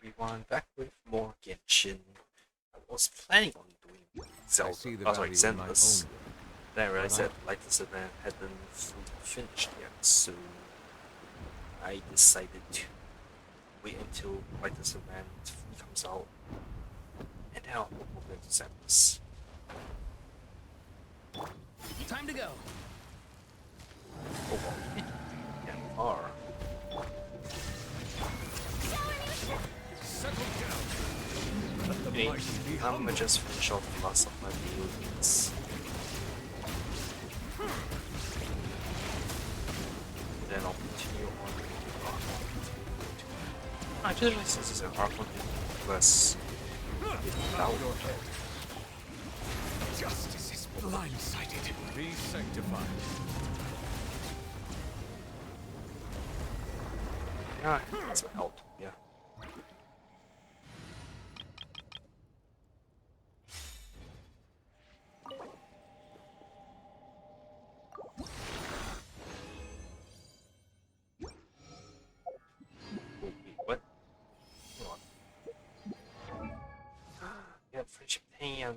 everyone, back with more Genshin. I was planning on doing Zelda, Xanthus. Then I realized that like this event hadn't fully finished yet, so I decided to wait until like this event fully comes out, and then I'll move into Xanthus. Time to go. Oh well, we did get far. Settle down. Okay, I'm gonna just finish off the last of my buildings. Then I'll continue on with I just realized this is a hard one less without your head. Justice is blindsided. Be sanctified. yeah, that's what helped, yeah. Oh, wait, what? Hold on. Yeah, friendship tan.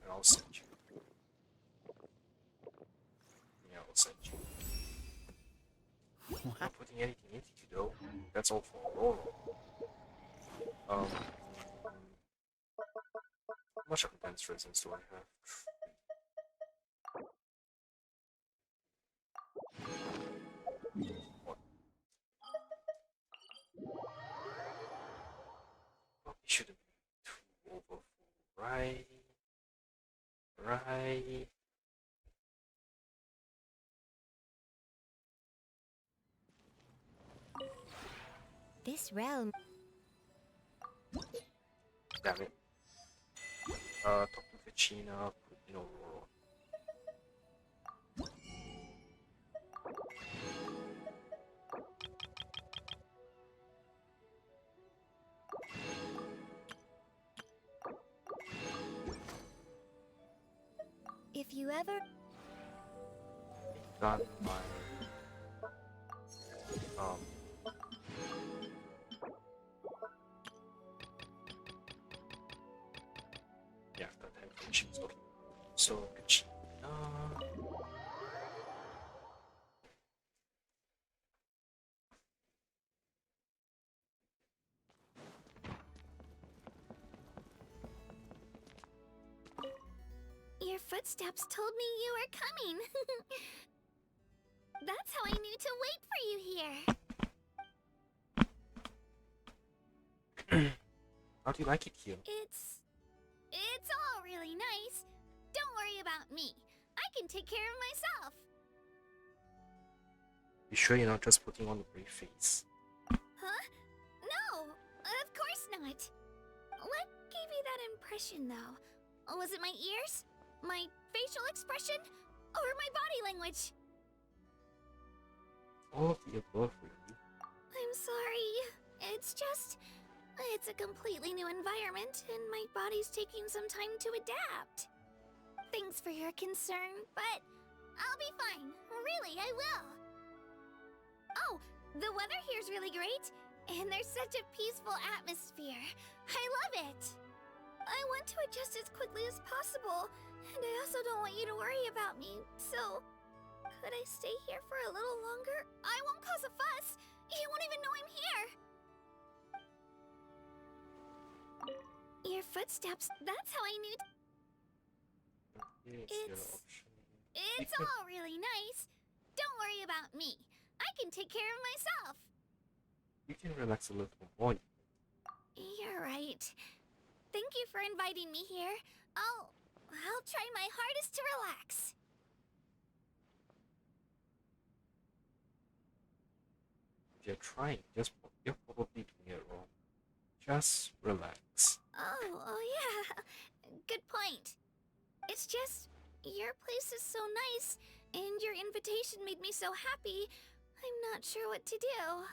And I'll send you. Yeah, I'll send you. I'm not putting anything into you though. That's all for Aurora. How much of advanced resins do I have? What? Well, it shouldn't be too overfull, right? Right. This realm. Damn it. Talk to Vecina, put in Aurora. If you ever. Got my um yeah, that have Vecina's okay. So Vecina. Your footsteps told me you were coming. That's how I knew to wait for you here. How do you like it here? It's all really nice. Don't worry about me. I can take care of myself. You sure you're not just putting on the brave face? Huh? No, of course not. What gave you that impression, though? Was it my ears? My facial expression? Or my body language? All of the above, really. I'm sorry. It's a completely new environment, and my body's taking some time to adapt. Thanks for your concern, but I'll be fine. Really, I will. Oh, the weather here's really great, and there's such a peaceful atmosphere. I love it. I want to adjust as quickly as possible, and I also don't want you to worry about me, so could I stay here for a little longer? I won't cause a fuss. You won't even know I'm here. Your footsteps, that's how I knew. It's all really nice. Don't worry about me. I can take care of myself. You can relax a little more. You're right. Thank you for inviting me here. I'll try my hardest to relax. If you're trying, you're probably doing it wrong. Just relax. Oh yeah. Good point. It's just, your place is so nice, and your invitation made me so happy, I'm not sure what to do.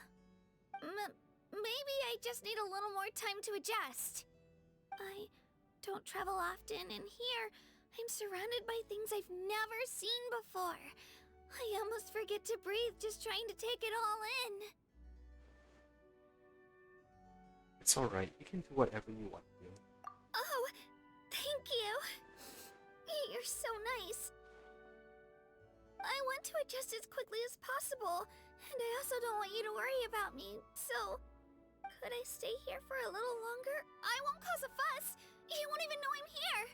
Maybe I just need a little more time to adjust. I don't travel often, and here, I'm surrounded by things I've never seen before. I almost forget to breathe just trying to take it all in. It's alright, you can do whatever you want to. Oh, thank you. You're so nice. I want to adjust as quickly as possible, and I also don't want you to worry about me, so... Could I stay here for a little longer? I won't cause a fuss. You won't even know I'm here.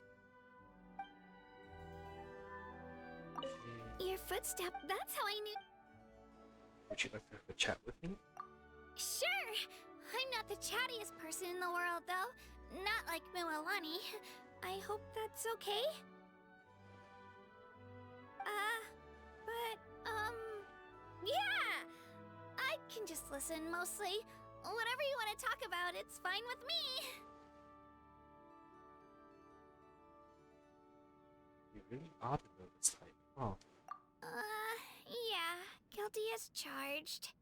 Your footstep, that's how I knew... Would you like to have a chat with me? Sure. I'm not the chattiest person in the world, though. Not like Mualani. I hope that's okay? Yeah! I can just listen, mostly. Whatever you want to talk about, it's fine with me. You really are the nervous type, huh? Yeah. Guilty as charged.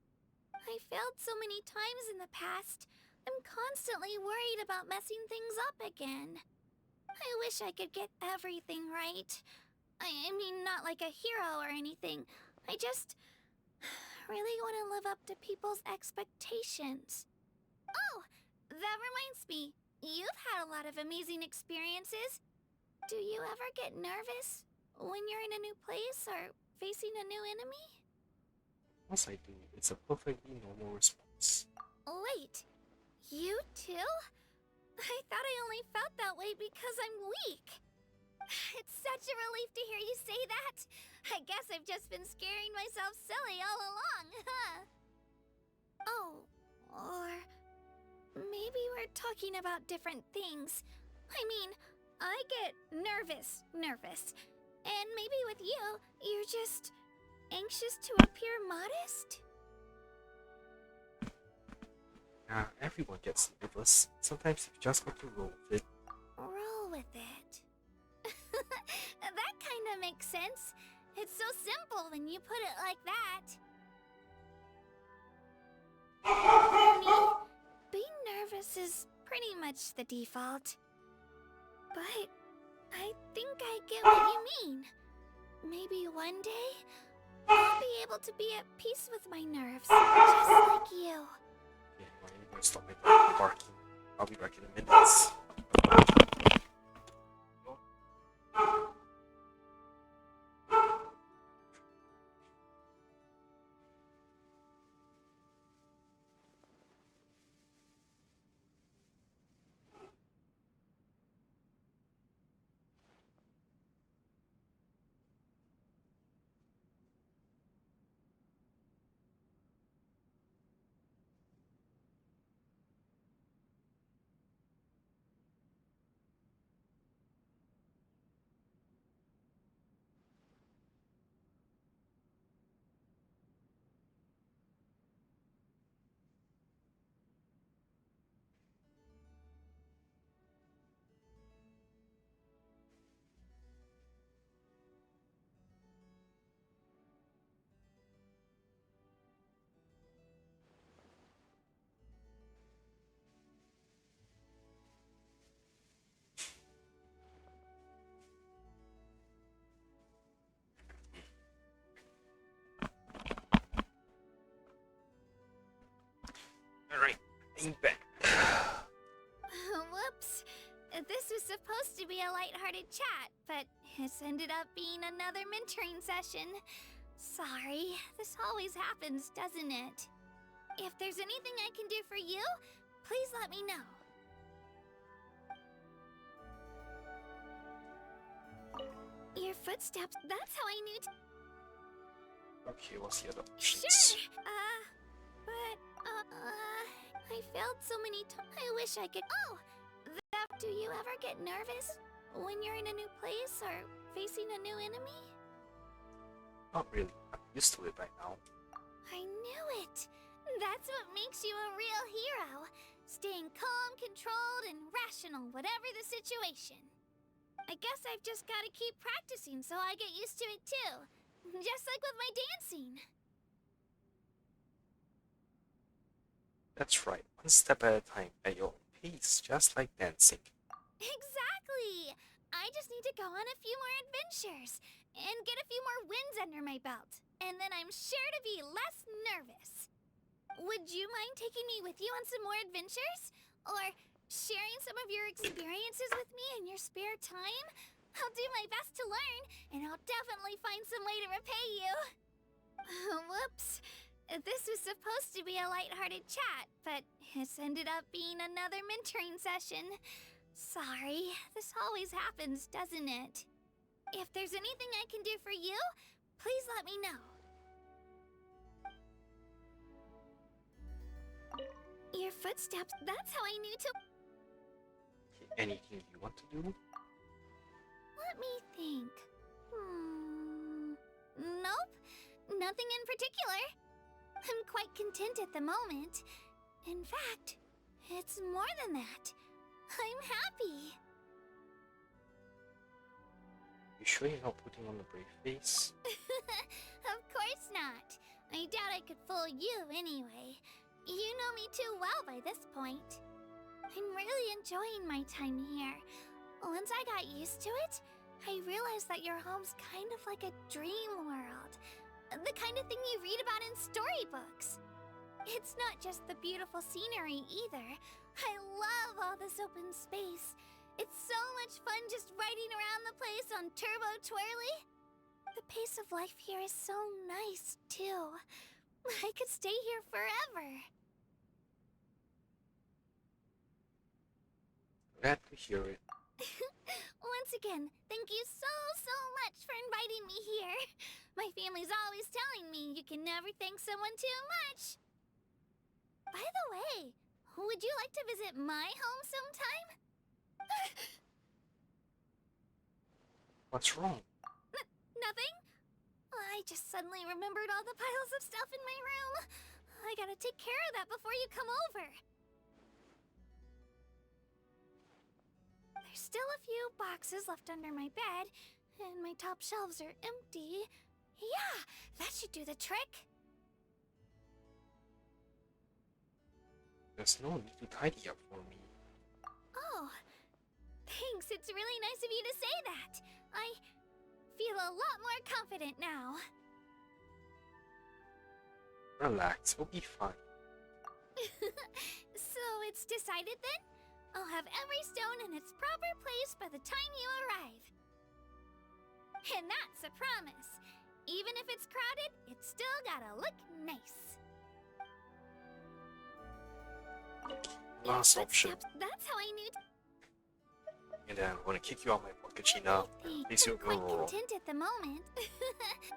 I failed so many times in the past. I'm constantly worried about messing things up again. I wish I could get everything right. I mean, not like a hero or anything. I just really want to live up to people's expectations. Oh, that reminds me. You've had a lot of amazing experiences. Do you ever get nervous when you're in a new place or facing a new enemy? Yes, I do. It's a perfectly normal response. Wait, you too? I thought I only felt that way because I'm weak. It's such a relief to hear you say that. I guess I've just been scaring myself silly all along, huh? Oh, or maybe we're talking about different things. I mean, I get nervous. And maybe with you, you're just anxious to appear modest? Everyone gets nervous. Sometimes you've just got to roll with it. Roll with it. That kinda makes sense. It's so simple when you put it like that. For me, being nervous is pretty much the default. But I think I get what you mean. Maybe one day, I'll be able to be at peace with my nerves, just like you. Yeah, why are you gonna stop my barking? I'll be back in a minute. Alright, I'm back. Whoops. This was supposed to be a lighthearted chat, but it's ended up being another mentoring session. Sorry, this always happens, doesn't it? If there's anything I can do for you, please let me know. Your footsteps, that's how I knew Okay, what's the other options? Sure, I failed so many times. I wish I could. Oh, do you ever get nervous when you're in a new place or facing a new enemy? Not really. I'm used to it by now. I knew it. That's what makes you a real hero. Staying calm, controlled, and rational, whatever the situation. I guess I've just got to keep practicing so I get used to it too. Just like with my dancing. That's right. One step at a time, at your own pace, just like dancing. Exactly! I just need to go on a few more adventures. and get a few more wins under my belt, and then I'm sure to be less nervous. Would you mind taking me with you on some more adventures? Or sharing some of your experiences with me in your spare time? I'll do my best to learn, and I'll definitely find some way to repay you. Whoops. This was supposed to be a lighthearted chat, but it's ended up being another mentoring session. Sorry, this always happens, doesn't it? If there's anything I can do for you, please let me know. Your footsteps, that's how I knew to... Anything you want to do? Let me think. Nope, nothing in particular. I'm quite content at the moment. In fact, it's more than that. I'm happy. You sure you're not putting on the brave face? Of course not. I doubt I could fool you anyway. You know me too well by this point. I'm really enjoying my time here. Once I got used to it, I realized that your home's kind of like a dream world. The kind of thing you read about in storybooks. It's not just the beautiful scenery either. I love all this open space. It's so much fun just riding around the place on Turbo Twirly. The pace of life here is so nice, too. I could stay here forever. Glad to hear it. Once again, thank you so much for inviting me here. My family's always telling me you can never thank someone too much. By the way, would you like to visit my home sometime? What's wrong? Nothing. I just suddenly remembered all the piles of stuff in my room. I gotta take care of that before you come over. There's still a few boxes left under my bed, and my top shelves are empty. Yeah, that should do the trick. There's no need to tidy up for me. Oh, thanks. It's really nice of you to say that. I feel a lot more confident now. Relax, we'll be fine. So it's decided then? I'll have every stone in its proper place by the time you arrive. And that's a promise. Even if it's crowded, it's still gotta look nice. Last option. That's how I knew. And then I'm gonna kick you out my pocket, Gina. Please you I'm quite go. content at the moment.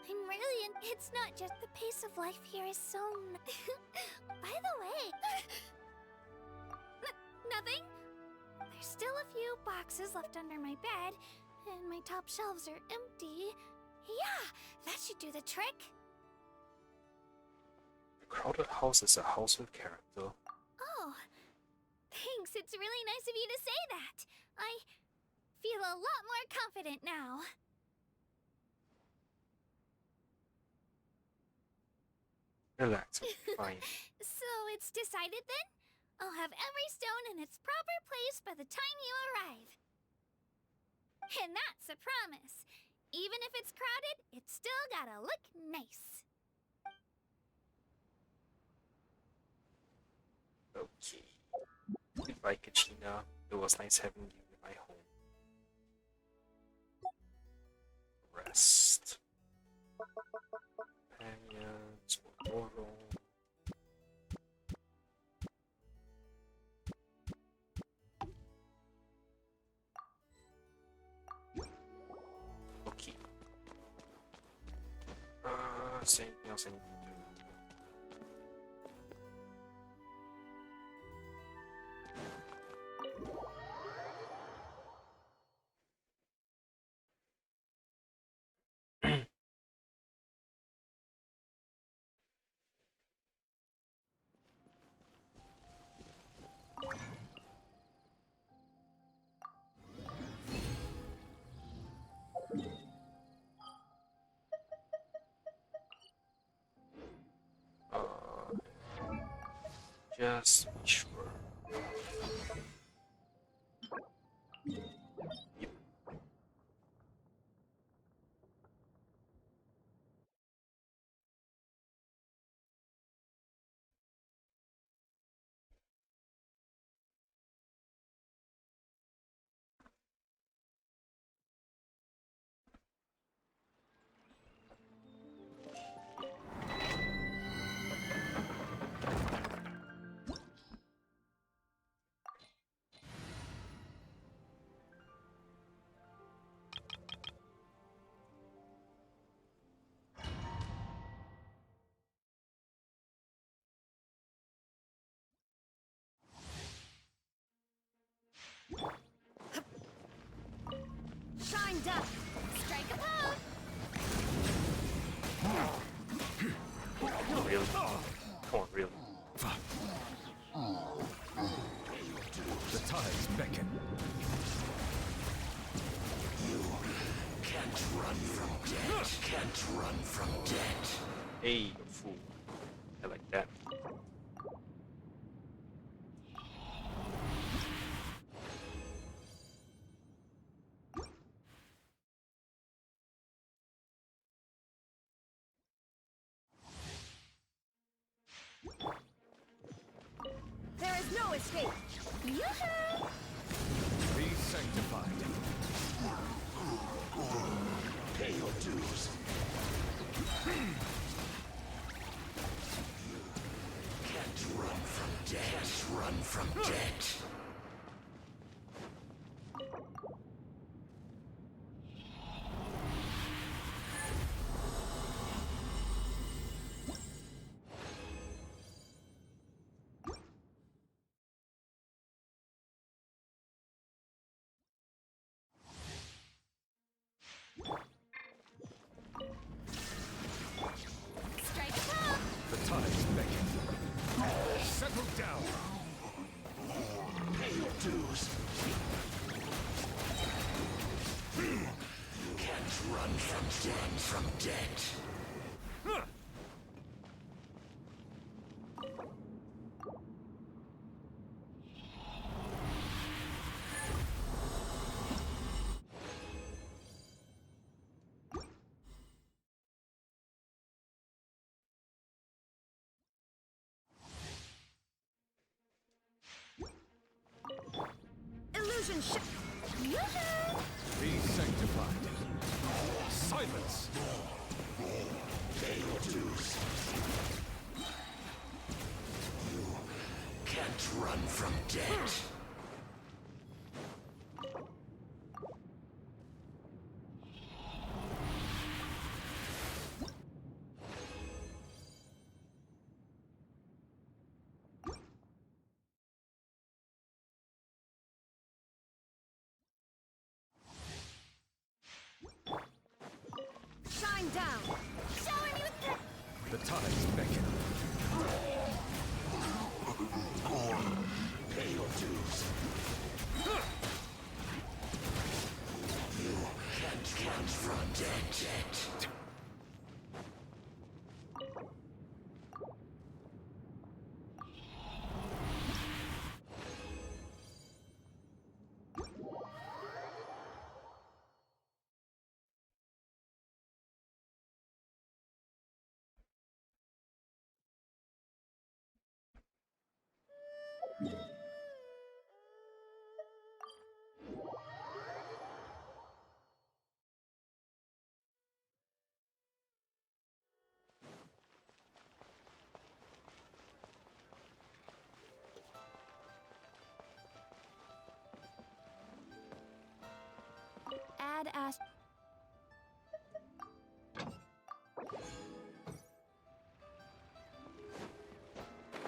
I'm really it's not just the pace of life here is so By the way... Nothing? There's still a few boxes left under my bed, and my top shelves are empty. Yeah, that should do the trick. A crowded house is a house with character. Oh, thanks. It's really nice of you to say that. I feel a lot more confident now. Relax, we'll be fine. So it's decided then? I'll have every stone in its proper place by the time you arrive. And that's a promise. Even if it's crowded, it's still gotta look nice. Okay. Goodbye, Kachina. It was nice having you in my home. Rest. Companions, Motoro. Okay. Is there anything else I need to just be sure. Yep. down. Strike a pose. Really? Come on, really? The tides beckon. Can't run from death. Can't run from death. Hey, you fool. I like that. There is no escape. Yoo-hoo! Be sanctified. Pay your dues. Can't run from death. Run from death. Strike a pose. The tides beckon. Settle down. Pay your dues. Can't run from death. From death. Illusion ship. Yoo-hoo! Be sanctified. Silence. Pay your dues. Can't run from death. Shine down. Shower me with The tides beckon. Pay your dues. Can't run from death. add ast.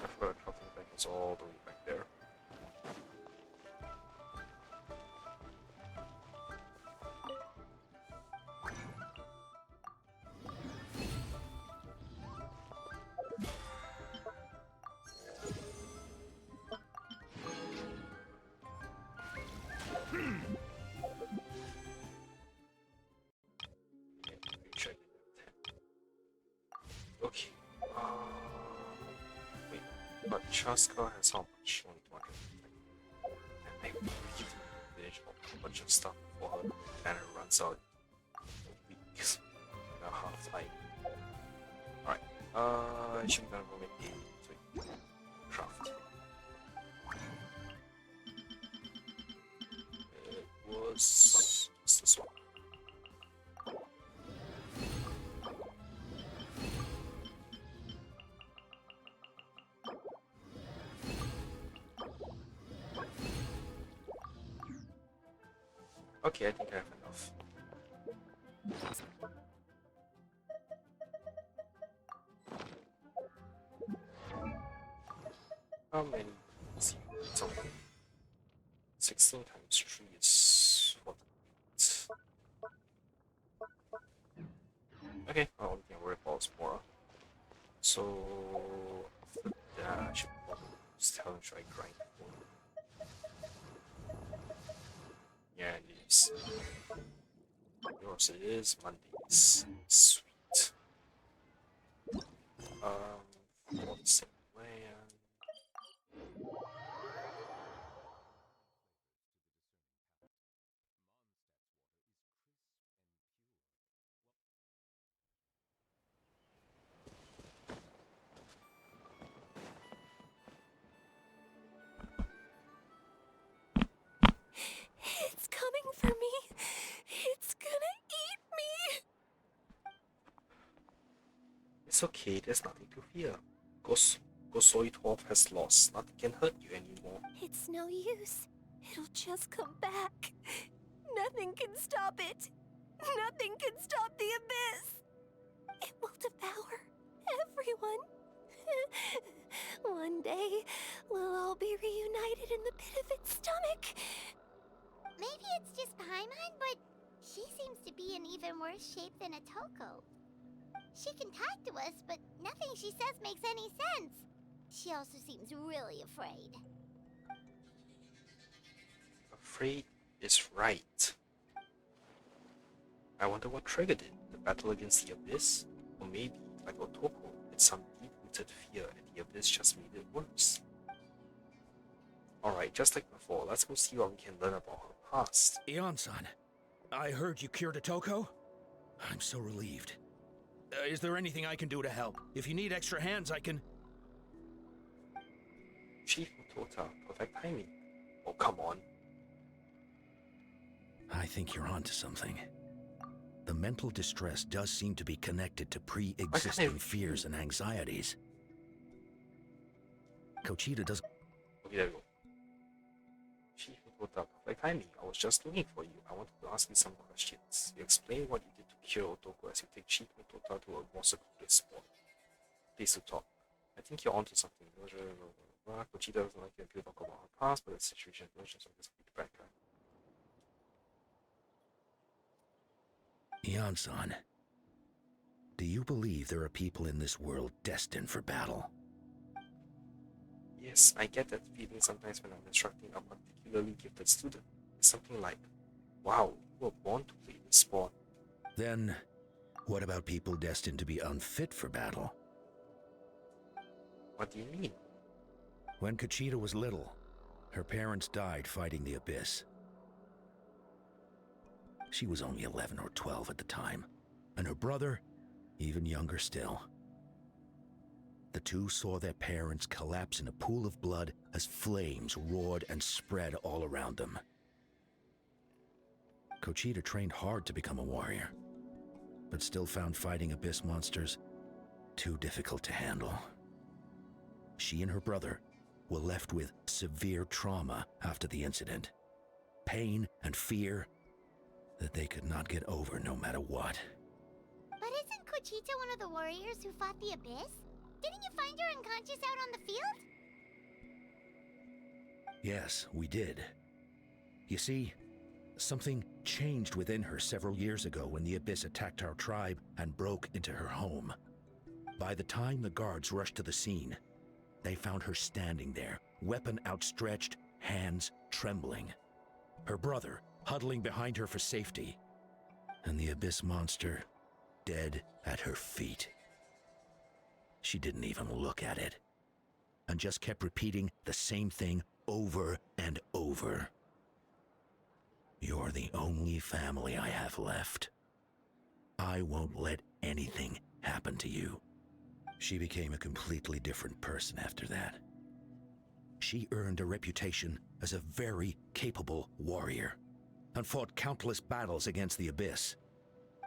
I forgot crafting bank was all the way back there. Check. Okay. Wait, but Chaska has how much? Only 200. And I really finish a bunch of stuff for her, and it runs out in weeks. In a half time. Alright. I should gonna go make a craft. It was just this one. Okay, I think I have enough. How many? Let's see. So 16 times 3 is what? Okay, well, we can worry about more. So, after that, I should probably use talent try grind for. Yeah, it is. Yours it is, Mondays. Sweet. For the same way, It's coming for me. It's gonna eat me. it's okay, there's nothing to fear. Gosoitov has lost. Nothing can hurt you anymore. It's no use. It'll just come back. Nothing can stop it. Nothing can stop the abyss. It will devour everyone. One day, we'll all be reunited in the pit of its stomach. Maybe it's just Paimon, but she seems to be in even worse shape than Atoko. She can talk to us, but nothing she says makes any sense. She also seems really afraid. Afraid is right. I wonder what triggered it. The battle against the Abyss? Or maybe, like Otoko, it's some deep-rooted fear and the Abyss just made it worse. Alright, just like before, let's go see what we can learn about her past. Ion-san, I heard you cured Atoko? I'm so relieved. Is there anything I can do to help? If you need extra hands, I can... Chief Mutota, perfect timing. Oh, come on. I think you're onto something. The mental distress does seem to be connected to pre-existing fears and anxieties. Kochida does... Okay, there we go. Chief Mutota, perfect timing. I was just looking for you. I wanted to ask you some questions. You explain what you did to cure Otoko as you take Chief Mutota to a more secluded spot. Please to talk. I think you're onto something. Kochida doesn't like when people talk about her past, but the situation versions of this feedback. Ion-san, do you believe there are people in this world destined for battle? Yes, I get that feeling sometimes when I'm instructing a particularly gifted student. It's something like, wow, you were born to play this sport. Then, what about people destined to be unfit for battle? What do you mean? When Kochida was little, her parents died fighting the Abyss. She was only 11 or 12 at the time, and her brother, even younger still. The two saw their parents collapse in a pool of blood as flames roared and spread all around them. Kochida trained hard to become a warrior, but still found fighting Abyss monsters too difficult to handle. She and her brother were left with severe trauma after the incident. Pain and fear that they could not get over no matter what. But isn't Kochita one of the warriors who fought the Abyss? Didn't you find her unconscious out on the field? Yes, we did. You see, something changed within her several years ago when the Abyss attacked our tribe and broke into her home. By the time the guards rushed to the scene, they found her standing there, weapon outstretched, hands trembling. Her brother huddling behind her for safety, and the Abyss monster dead at her feet. She didn't even look at it, and just kept repeating the same thing over and over. You're the only family I have left. I won't let anything happen to you. She became a completely different person after that. She earned a reputation as a very capable warrior, and fought countless battles against the Abyss.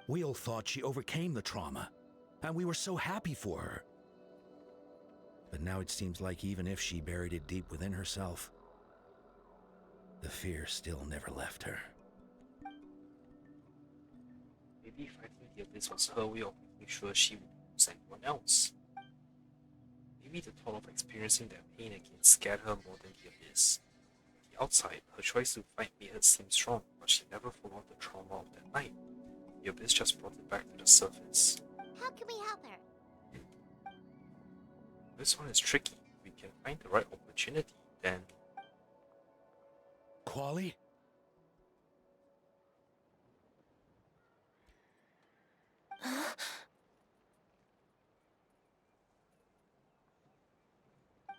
We all thought she overcame the trauma, and we were so happy for her. But now it seems like even if she buried it deep within herself, the fear still never left her. Maybe fighting the Abyss was her way of making sure she would lose anyone else. Maybe the thought of experiencing that pain again scared her more than the Abyss. On the outside, her choice to fight made her seem strong, but she never forgot the trauma of that night. The Abyss just brought it back to the surface. How can we help her? This one is tricky. If we can find the right opportunity, then Quali?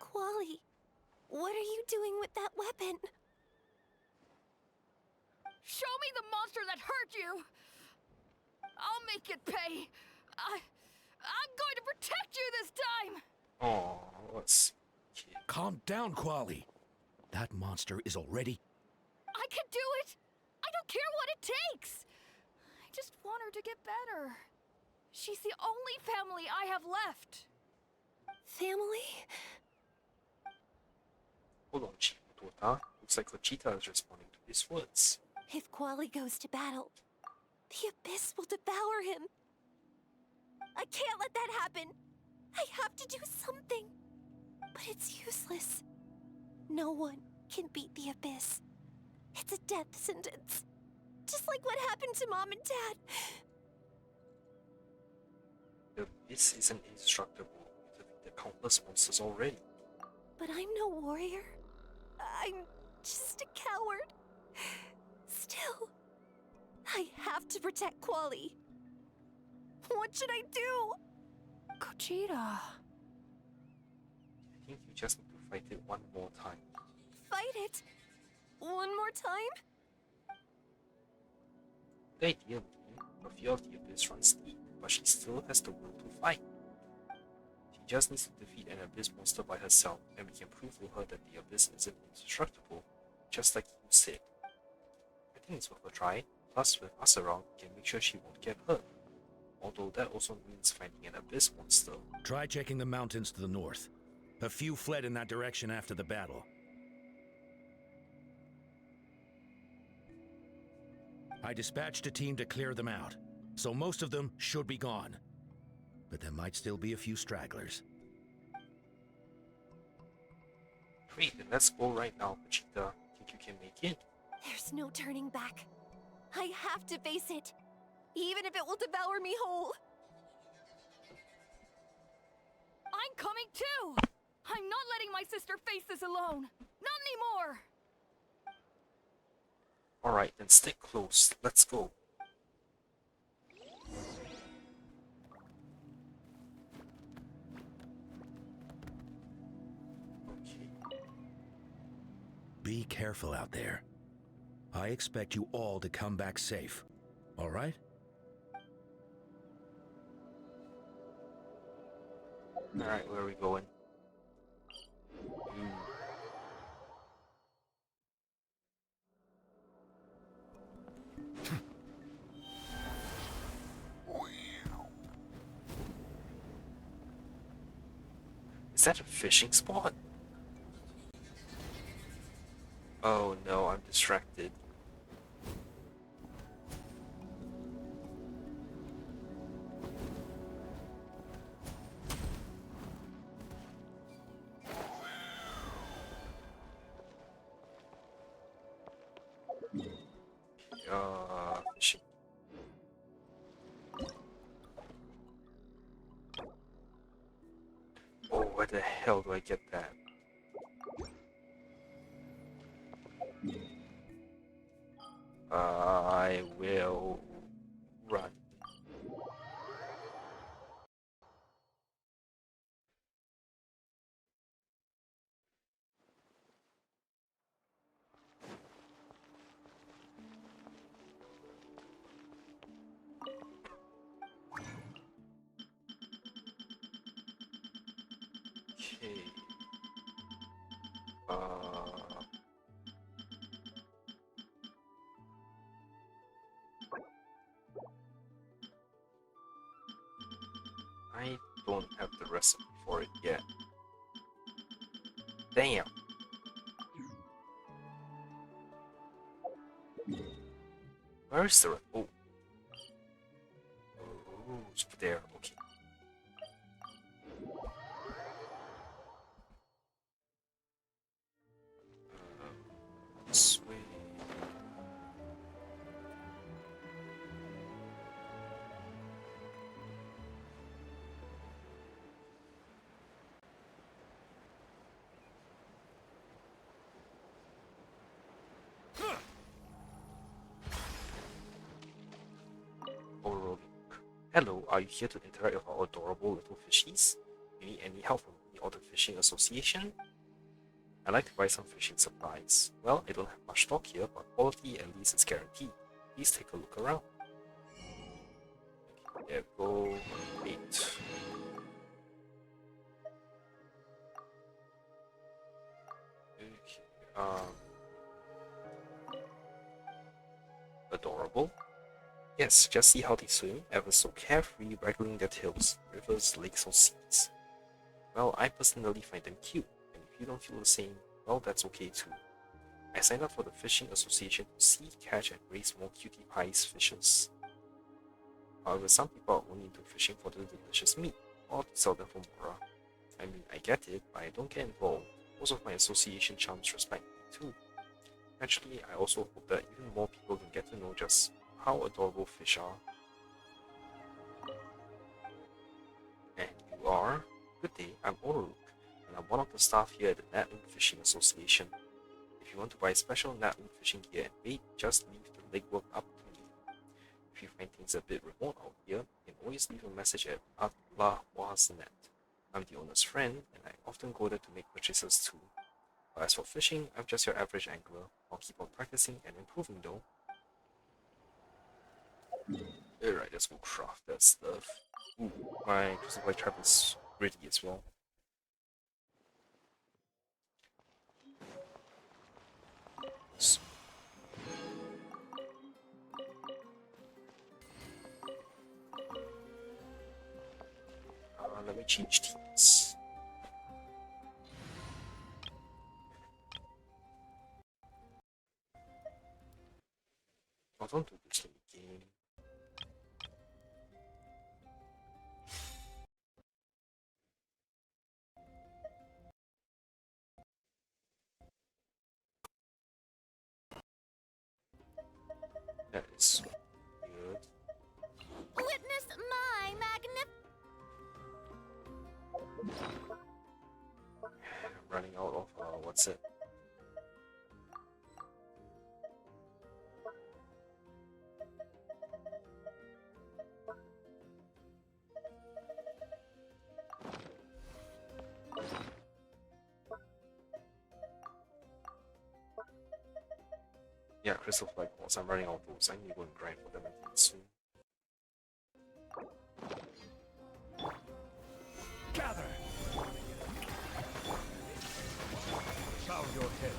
Quali, what are you doing with that weapon? Show me the monster that hurt you! I'll make it pay! I'm going to protect you this time! oh, let's see. Calm down, Quali. That monster is already... I can do it! I don't care what it takes! I just want her to get better. She's the only family I have left. Family? Hold on, Chitota. Looks like Vegeta is responding to his words. If Quali goes to battle, the Abyss will devour him. I can't let that happen. I have to do something. But it's useless. No one can beat the Abyss. It's a death sentence. Just like what happened to Mom and Dad. The Abyss isn't indestructible. We've defeated countless monsters already. But I'm no warrior. I'm just a coward. Still, I have to protect Quali. What should I do? Gogeta. I think you just need to fight it one more time. Fight it? One more time? Ideally, the fear of the Abyss runs deep, but she still has the will to fight. She just needs to defeat an Abyss monster by herself, and we can prove to her that the Abyss isn't indestructible, just like you said. I think it's worth a try. Plus, with us around, we can make sure she won't get hurt. Although that also means finding an Abyss monster. Try checking the mountains to the north. A few fled in that direction after the battle. I dispatched a team to clear them out, so most of them should be gone. But there might still be a few stragglers. Great, then let's go right now, Vegeta. Think you can make it? There's no turning back. I have to face it, even if it will devour me whole. I'm coming too! I'm not letting my sister face this alone! Not anymore! Alright, then stick close. Let's go. Okay. Be careful out there. I expect you all to come back safe. All right? Alright, where are we going? Is that a fishing spot? Oh no, I'm distracted. Fishing. Oh, where the hell do I get that? I will run. Okay. I don't have the recipe for it yet. Damn. Where is the oh? Oh, it's over there. Okay. This way. Hello, are you here to interact with our adorable little fishies? You need any help from me or the Fishing Association? I'd like to buy some fishing supplies. Well, I don't have much stock here, but quality at least is guaranteed. Please take a look around. Okay, there we go. 8. Okay, adorable. Yes, just see how they swim, ever so carefree, waggling their tails, rivers, lakes, or seas. Well, I personally find them cute, and if you don't feel the same, well, that's okay too. I signed up for the Fishing Association to see, catch, and raise more cutie pies fishes. However, some people are only into fishing for the delicious meat, or to sell them for more. I mean, I get it, but I don't get involved. Most of my association chums respect me too. Actually, I also hope that even more people can get to know just how adorable fish are. And you are? Good day, I'm Oruk, and I'm one of the staff here at the Natlan Fishing Association. If you want to buy special Natlan fishing gear and bait, just leave the legwork up to me. If you find things a bit remote out here, you can always leave a message at @lahwasnet. I'm the owner's friend, and I often go there to make purchases too. But as for fishing, I'm just your average angler. I'll keep on practicing and improving though. Alright, let's go craft that stuff. Ooh, my crystal light trap is ready as well. So, let me change teams. I don't do this in the game. That is good. Witness my I'm running out of what's it? Yeah, crystal flag balls. I'm running out of those. I need to go and grind for them again soon. Gather! Bow your head.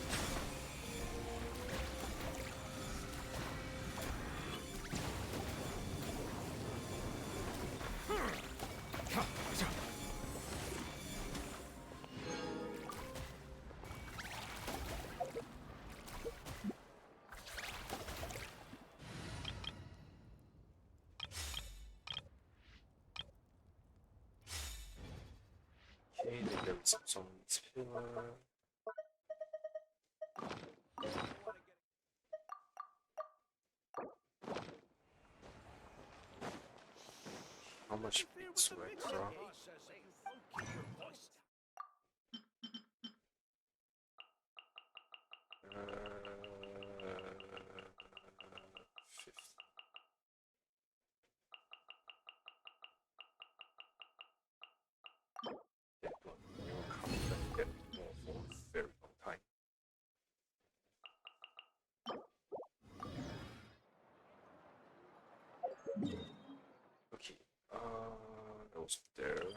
Okay, then there is some pillar. How much beats do I draw? Uh, 50. Yeah, we will come and get more for a very long time. Okay, those there.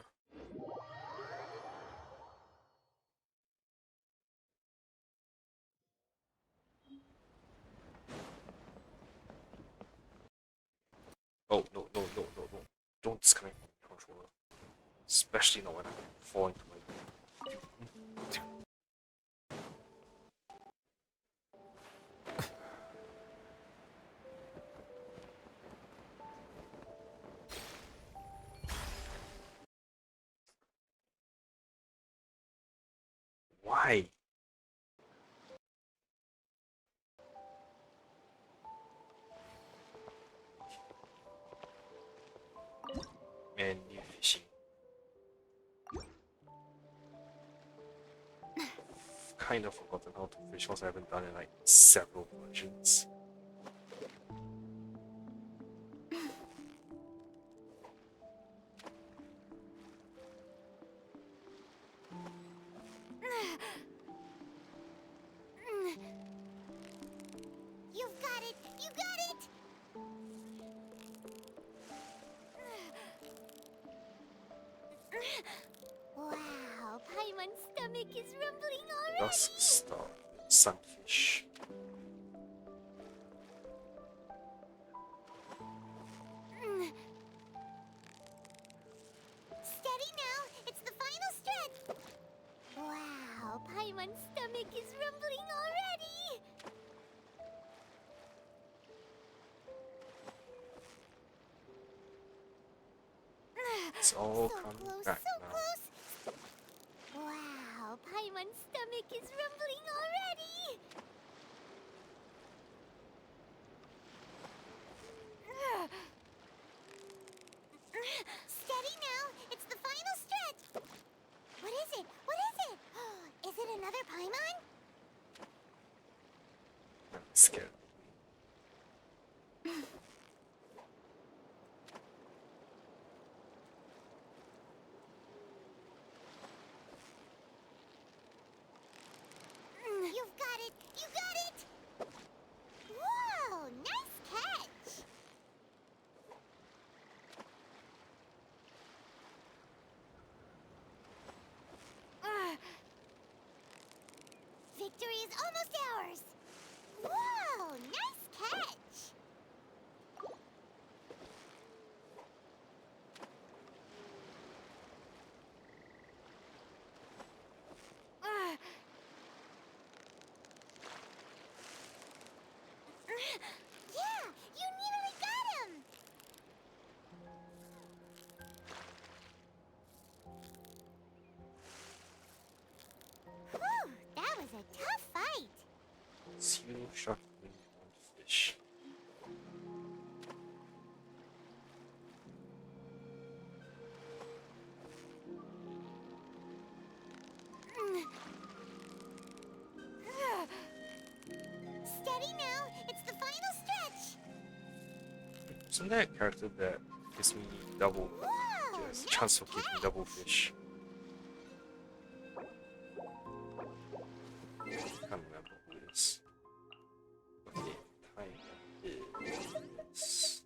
Oh, no, no, no, no, no. Don't disconnect my controller. Especially not when I'm falling to my... Why? Man, new fishing. Kind of forgotten how to fish because I haven't done it like several versions. Wow, Paimon's stomach is rumbling Dusk already. Star, Sunfish. Steady now, it's the final stretch. Wow, Paimon's stomach is rumbling already. It's all So coming close, back so now. close. Wow, Paimon's stomach is rumbling already. Steady now, it's the final stretch. What is it? What is it? Is it another Paimon? I'm scared. You've got it! You got it! Whoa! Nice catch! Victory is almost ours! Whoa! Nice catch! Yeah! You nearly got him! Whew! That was a tough fight! Zero shot win on fish. Steady now, it's the final stretch! Isn't that a character that gives me double Whoa! yes, Nice chance of getting catch. double fish? I can't remember who it is. Okay, time is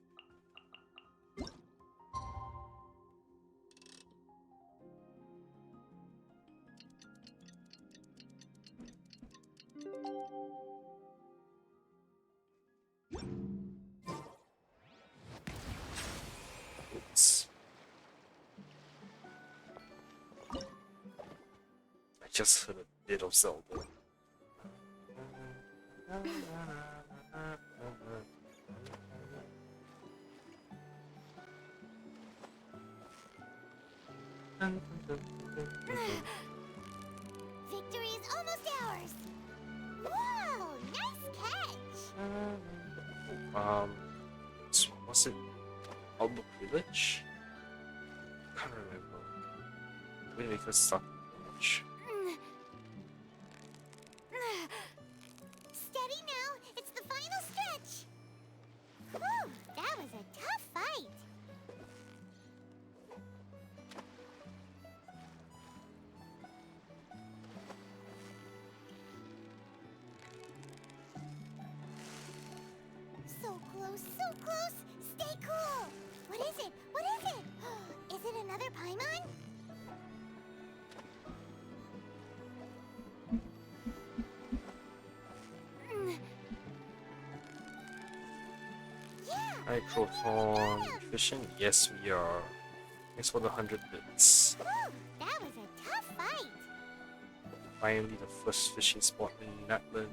oops. I just heard a bit of Zelda. Victory is almost ours! Whoa! Nice catch! Was it Outlook Village? Can't remember. When we first started the village. Steady now, it's the final stretch! Whew! That was a tough fight! So close, so close! Stay cool! What is it? What is it? Is it another Paimon? Yeah! Hi, Proton. Fishing? Yes, we are. Thanks for the 100 bits. Whew! That was a tough fight! Finally, the first fishing spot in Natland.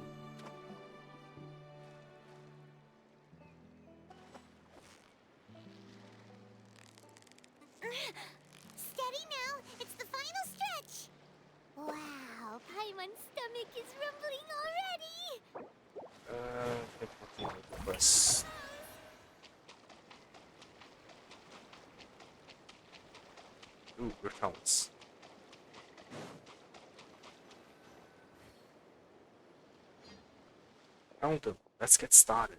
Steady now, it's the final stretch! Wow, Paimon's stomach is rumbling already! Hit the quest. Ooh, recounts. Count them. Let's get started.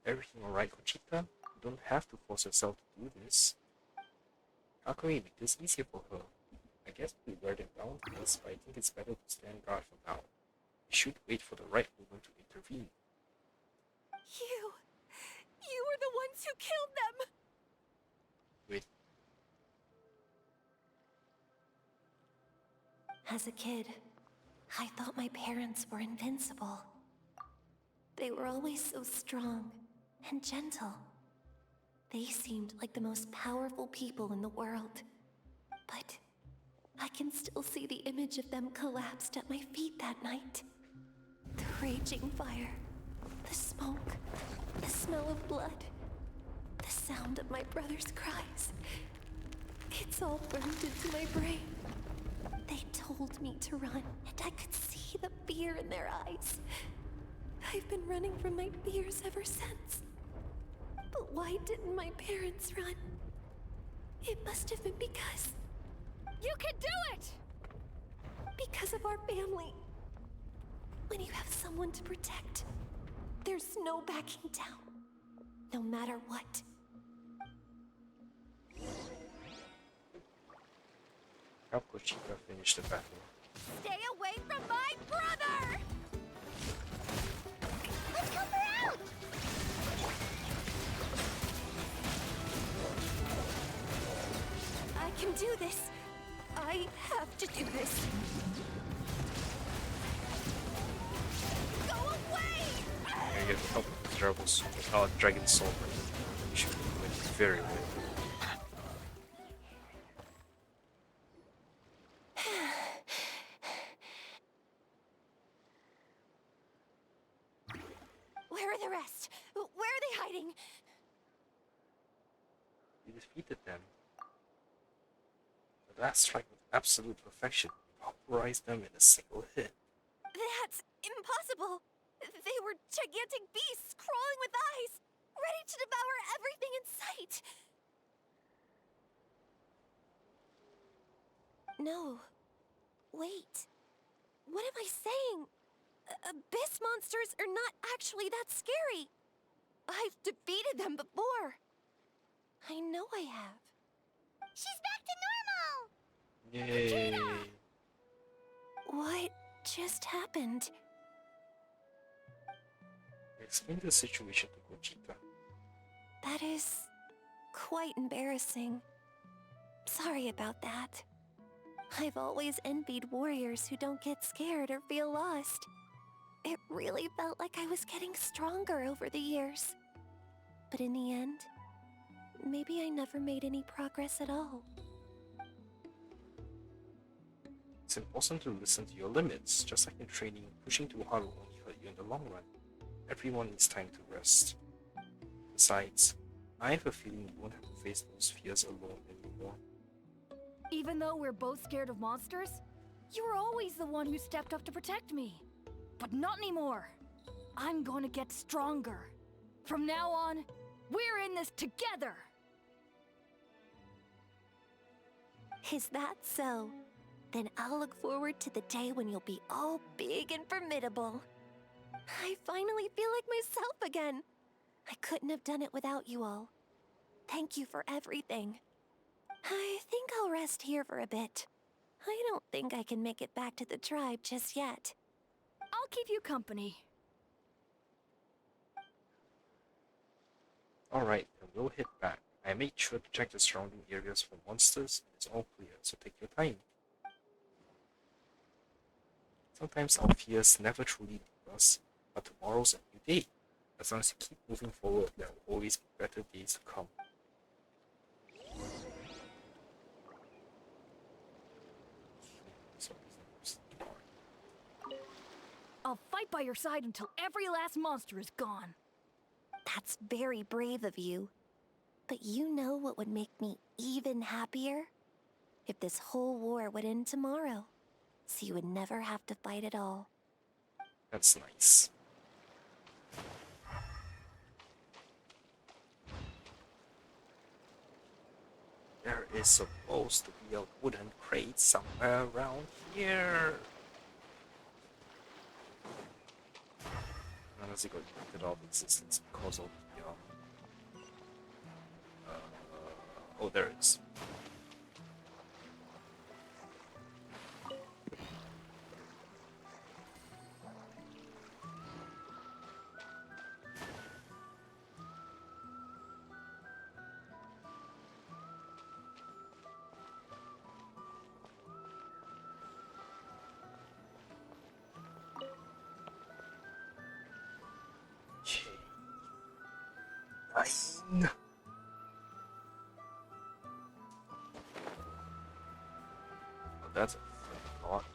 Everything alright, Conchita? You don't have to force yourself to do this. How can we make this easier for her? I guess we wear them down to us, but I think it's better to stand guard for now. We should wait for the right moment to intervene. You... ones who killed them! Wait, As a kid, I thought my parents were invincible. They were always so strong and gentle. They seemed like the most powerful people in the world. But I can still see the image of them collapsed at my feet that night. The raging fire, the smoke, the smell of blood, the sound of my brother's cries. It's all burned into my brain. They told me to run, and I could see the fear in their eyes. I've been running from my fears ever since. But why didn't my parents run? It must have been because... You can do it! Because of our family. When you have someone to protect, there's no backing down. No matter what. help Kochika finish the battle. Stay away from my brother! Let's help her out! I can do this. I have to do this. Go away! And you have to help with Dragon Soul. You should win very well. Where are the rest? Where are they hiding? You defeated them. The last strike with absolute perfection. Vaporized them in a single hit. That's impossible. They were gigantic beasts crawling with eyes, ready to devour everything in sight. No. Wait. What am I saying? Abyss monsters are not actually that scary. I've defeated them before. I know I have. She's back to normal! Yay! What just happened? Explain the situation to Kochika. That is quite embarrassing. Sorry about that. I've always envied warriors who don't get scared or feel lost. It really felt like I was getting stronger over the years. But in the end, maybe I never made any progress at all. It's important to listen to your limits. Just like in training, pushing too hard will only hurt you in the long run. Everyone needs time to rest. Besides, I have a feeling you won't have to face those fears alone anymore. Even though we're both scared of monsters, you were always the one who stepped up to protect me. But not anymore. I'm gonna get stronger. From now on, we're in this together! Is that so? Then I'll look forward to the day when you'll be all big and formidable. I finally feel like myself again. I couldn't have done it without you all. Thank you for everything. I think I'll rest here for a bit. I don't think I can make it back to the tribe just yet. I'll keep you company. Alright, then we'll head back. I made sure to check the surrounding areas for monsters, and it's all clear, so take your time. Sometimes our fears never truly leave us, but tomorrow's a new day. As long as you keep moving forward, there will always be better days to come. I'll fight by your side until every last monster is gone. That's very brave of you. But you know what would make me even happier? If this whole war would end tomorrow, so you would never have to fight at all. That's nice. There is supposed to be a wooden crate somewhere around here. Unless it got lifted out of existence because of the oh, there it is. Fine. Oh, that's a freaking lot.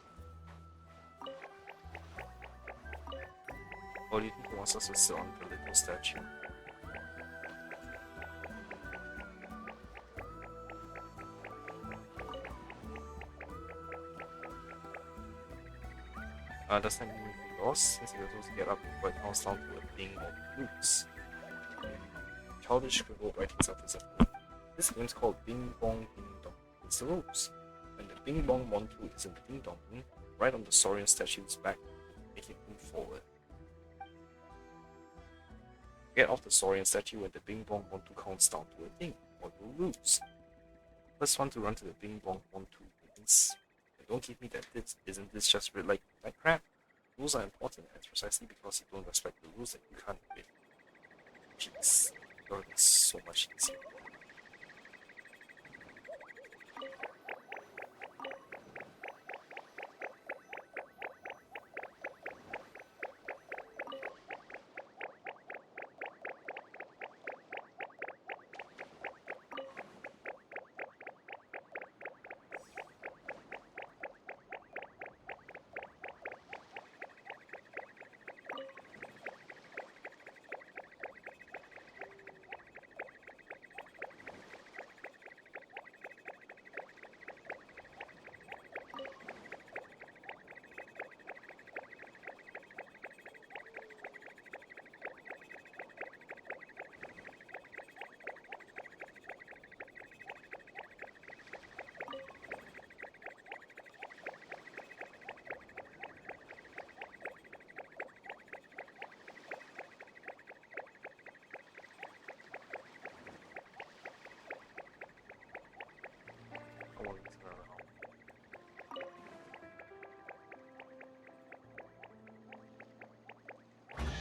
Or do you think he wants us to sit on the little statue? Does that mean we lost since we were supposed to get up before it counts down to a thing of roots? Childish scribble writing something. This game's called Bing Bong Ding Dong. It's the rules. When the Bing Bong 1 2 is in the Ding Dong, right on the Saurian statue's back, make it move forward. Get off the Saurian statue when the Bing Bong 1 2 counts down to a thing, or the rules. Let's run to the Bing Bong 1 2 means. Don't give me that isn't this just like crap? Rules are important, and precisely because you don't respect the rules that you can't win. Jeez, it's gonna be so much easier.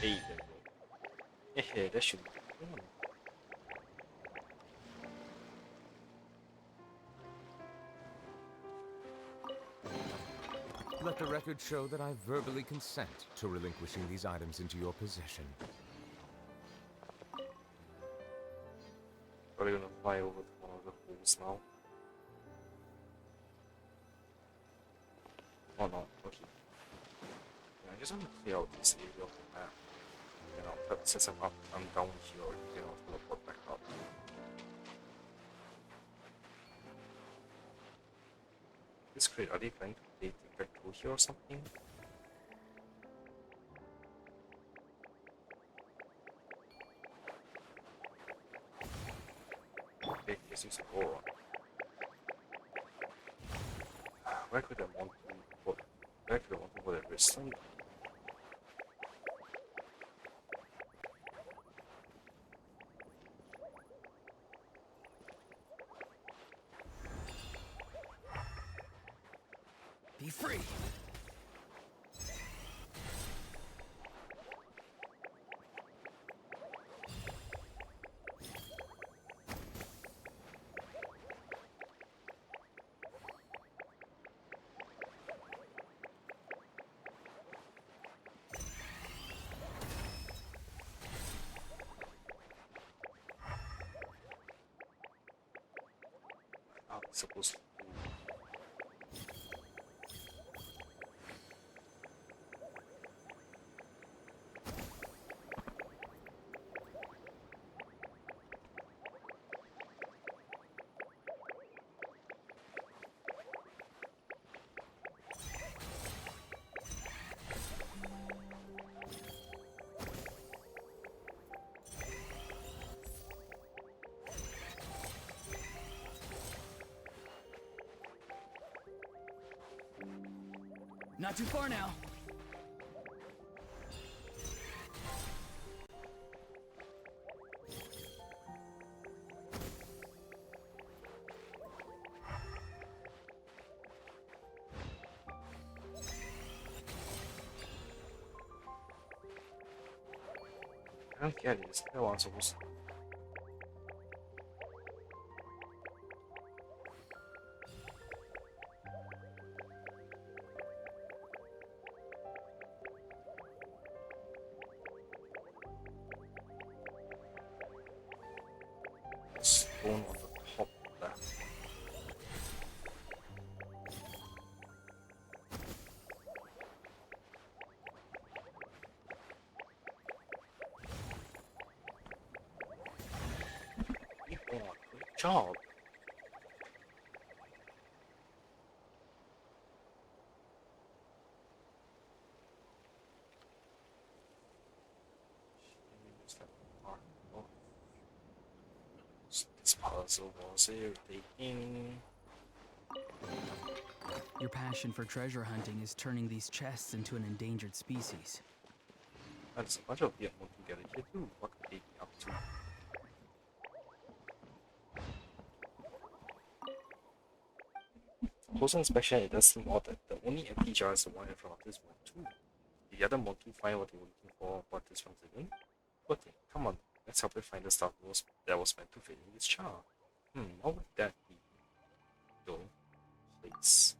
Hey, there we go. Yeah, that should be fun. Let the record show that I verbally consent to relinquishing these items into your possession. Are they gonna fly over to one of the holes now? Oh no, okay. Yeah, I just want to clear out this area of the map. You know, since I'm down here, you know, teleport back up. This crate, are they planning to play back through here or something? Okay, let's use a Aura. Where could I want to put? Where could I want to put a wristling? Be free! I'm supposed to do. Not too far now. I don't get it. Is that what I'm supposed to do? stone on the top left. Good job. This puzzle was irritating. Your passion for treasure hunting is turning these chests into an endangered species. There's a bunch of Vietnam together here too. What could they be up to? Closer inspection, it does seem odd that the only empty jar is the one in front of this one too. The other Montu find what they were looking for, but this one didn't. What thing? Come on, let's help them find the stuff that was meant to fit in this jar. What would that be? Though, please.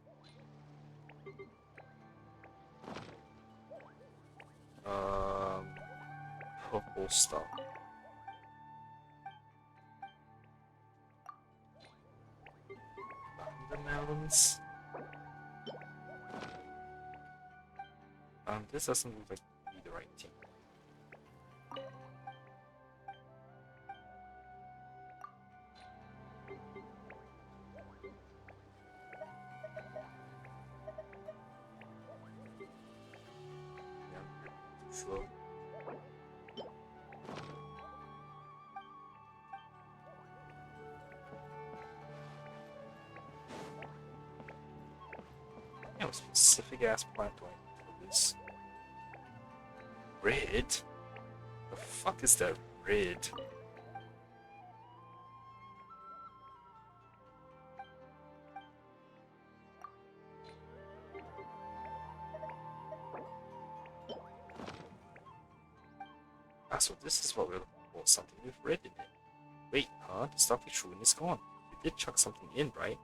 Purple stuff. The melons. This doesn't look like to be the right thing. Yeah, sure. Yeah, a specific ass plant do I need for this? Red? The fuck is that red? Ah, so this is what we're looking for, something with red in it. Wait, huh? The stuff we threw in is gone. We did chuck something in, right?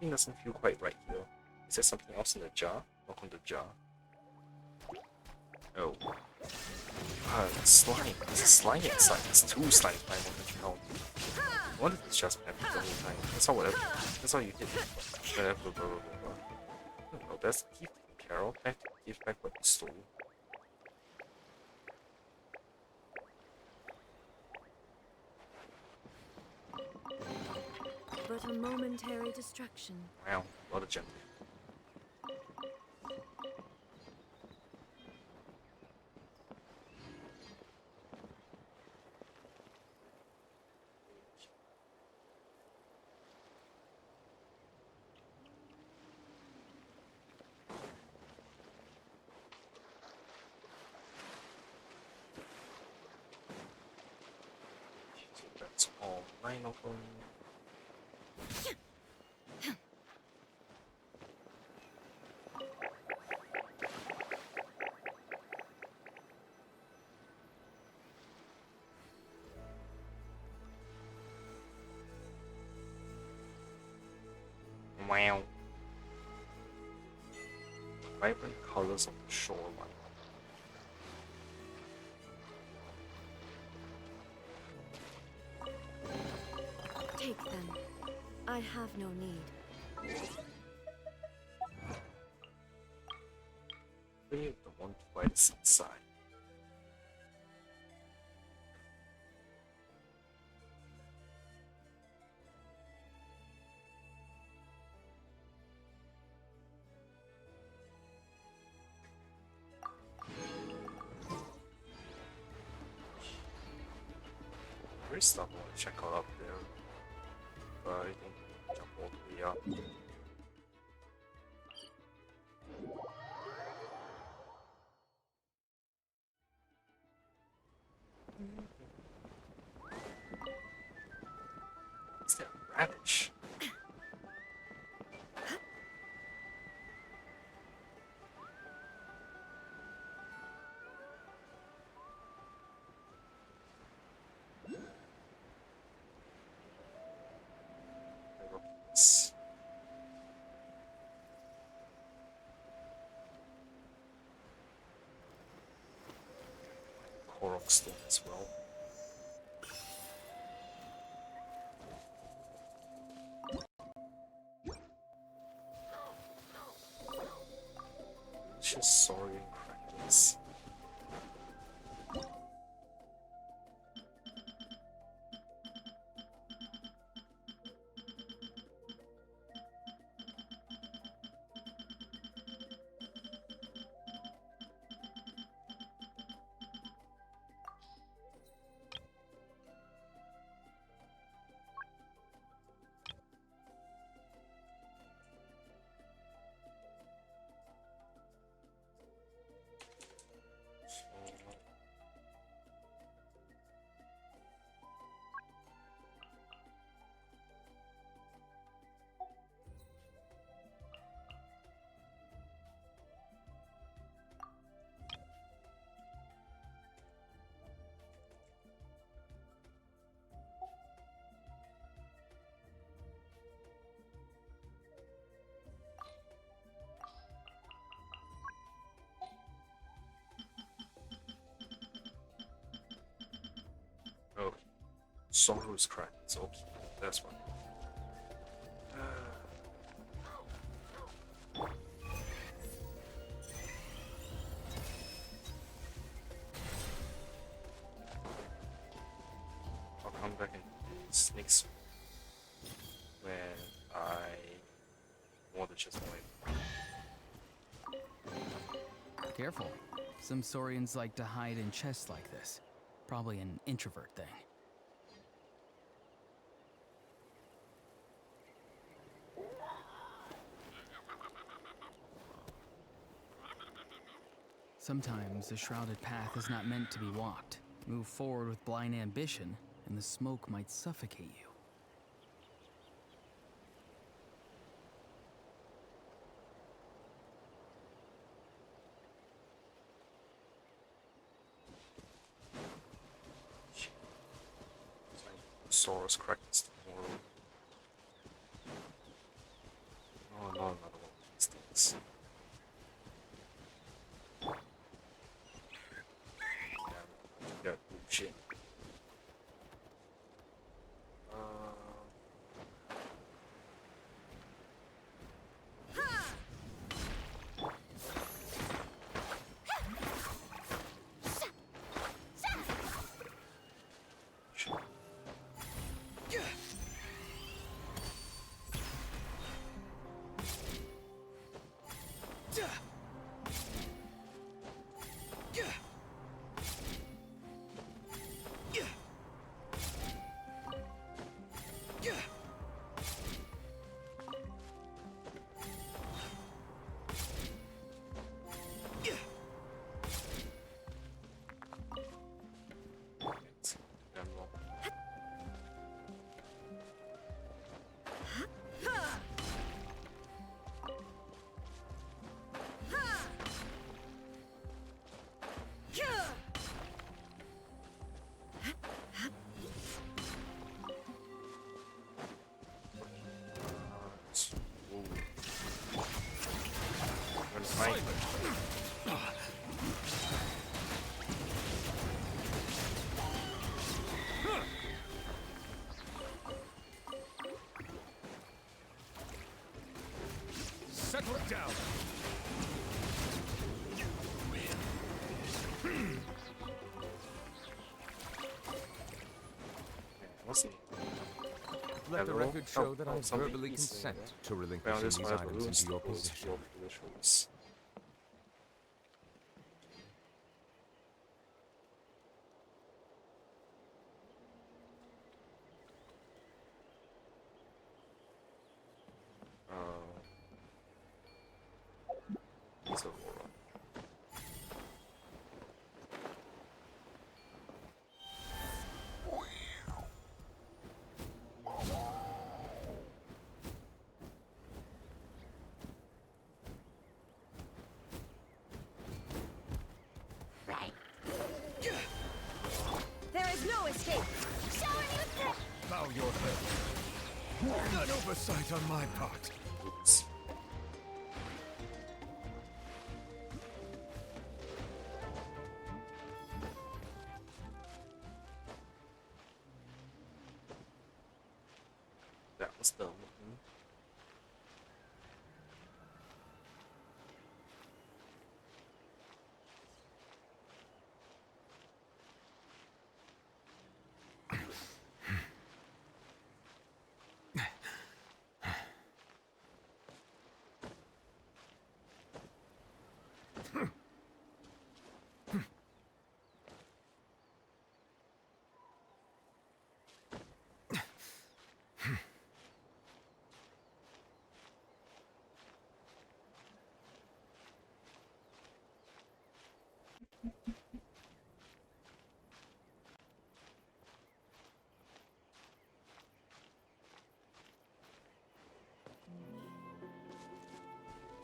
Thing doesn't feel quite right here. Is there something else in the jar? Knock on the jar. Oh. Slime. There's a slime inside. There's two slime on the ground. I wanted to just happen the whole time. That's all whatever. That's all you did. Oh, that's keep taken care of. I have to give back what you stole. But a momentary distraction. Wow, what a gem. So that's all 9 of them. Wow. Vibrant colors of the shoreline. Take them. I have no need. Leave the one by the seaside. There's stuff I want to check out up there, but I think jump all the way up. Is that a radish? Korok stone as well. Vicious Saurian Crackers. Oh, Sorrow's Crackers. Okay, that's fine. I'll come back and do next when I want to just wait. Careful. Some Saurians like to hide in chests like this. Probably an introvert thing. Sometimes the shrouded path is not meant to be walked. Move forward with blind ambition, and the smoke might suffocate you. Sorrow's Crackers tomorrow. Oh, not another one of these things. Yeah, bullshit. Settle it down. What's it? Let the Hello? record show that I something verbally is, consent to Found relinquishing this these by items balloons into your towards possession. your peripherals. It's Aurora. There is no escape. Shower me with the... Bow your head. An oversight on my part. Oops. That was dumb.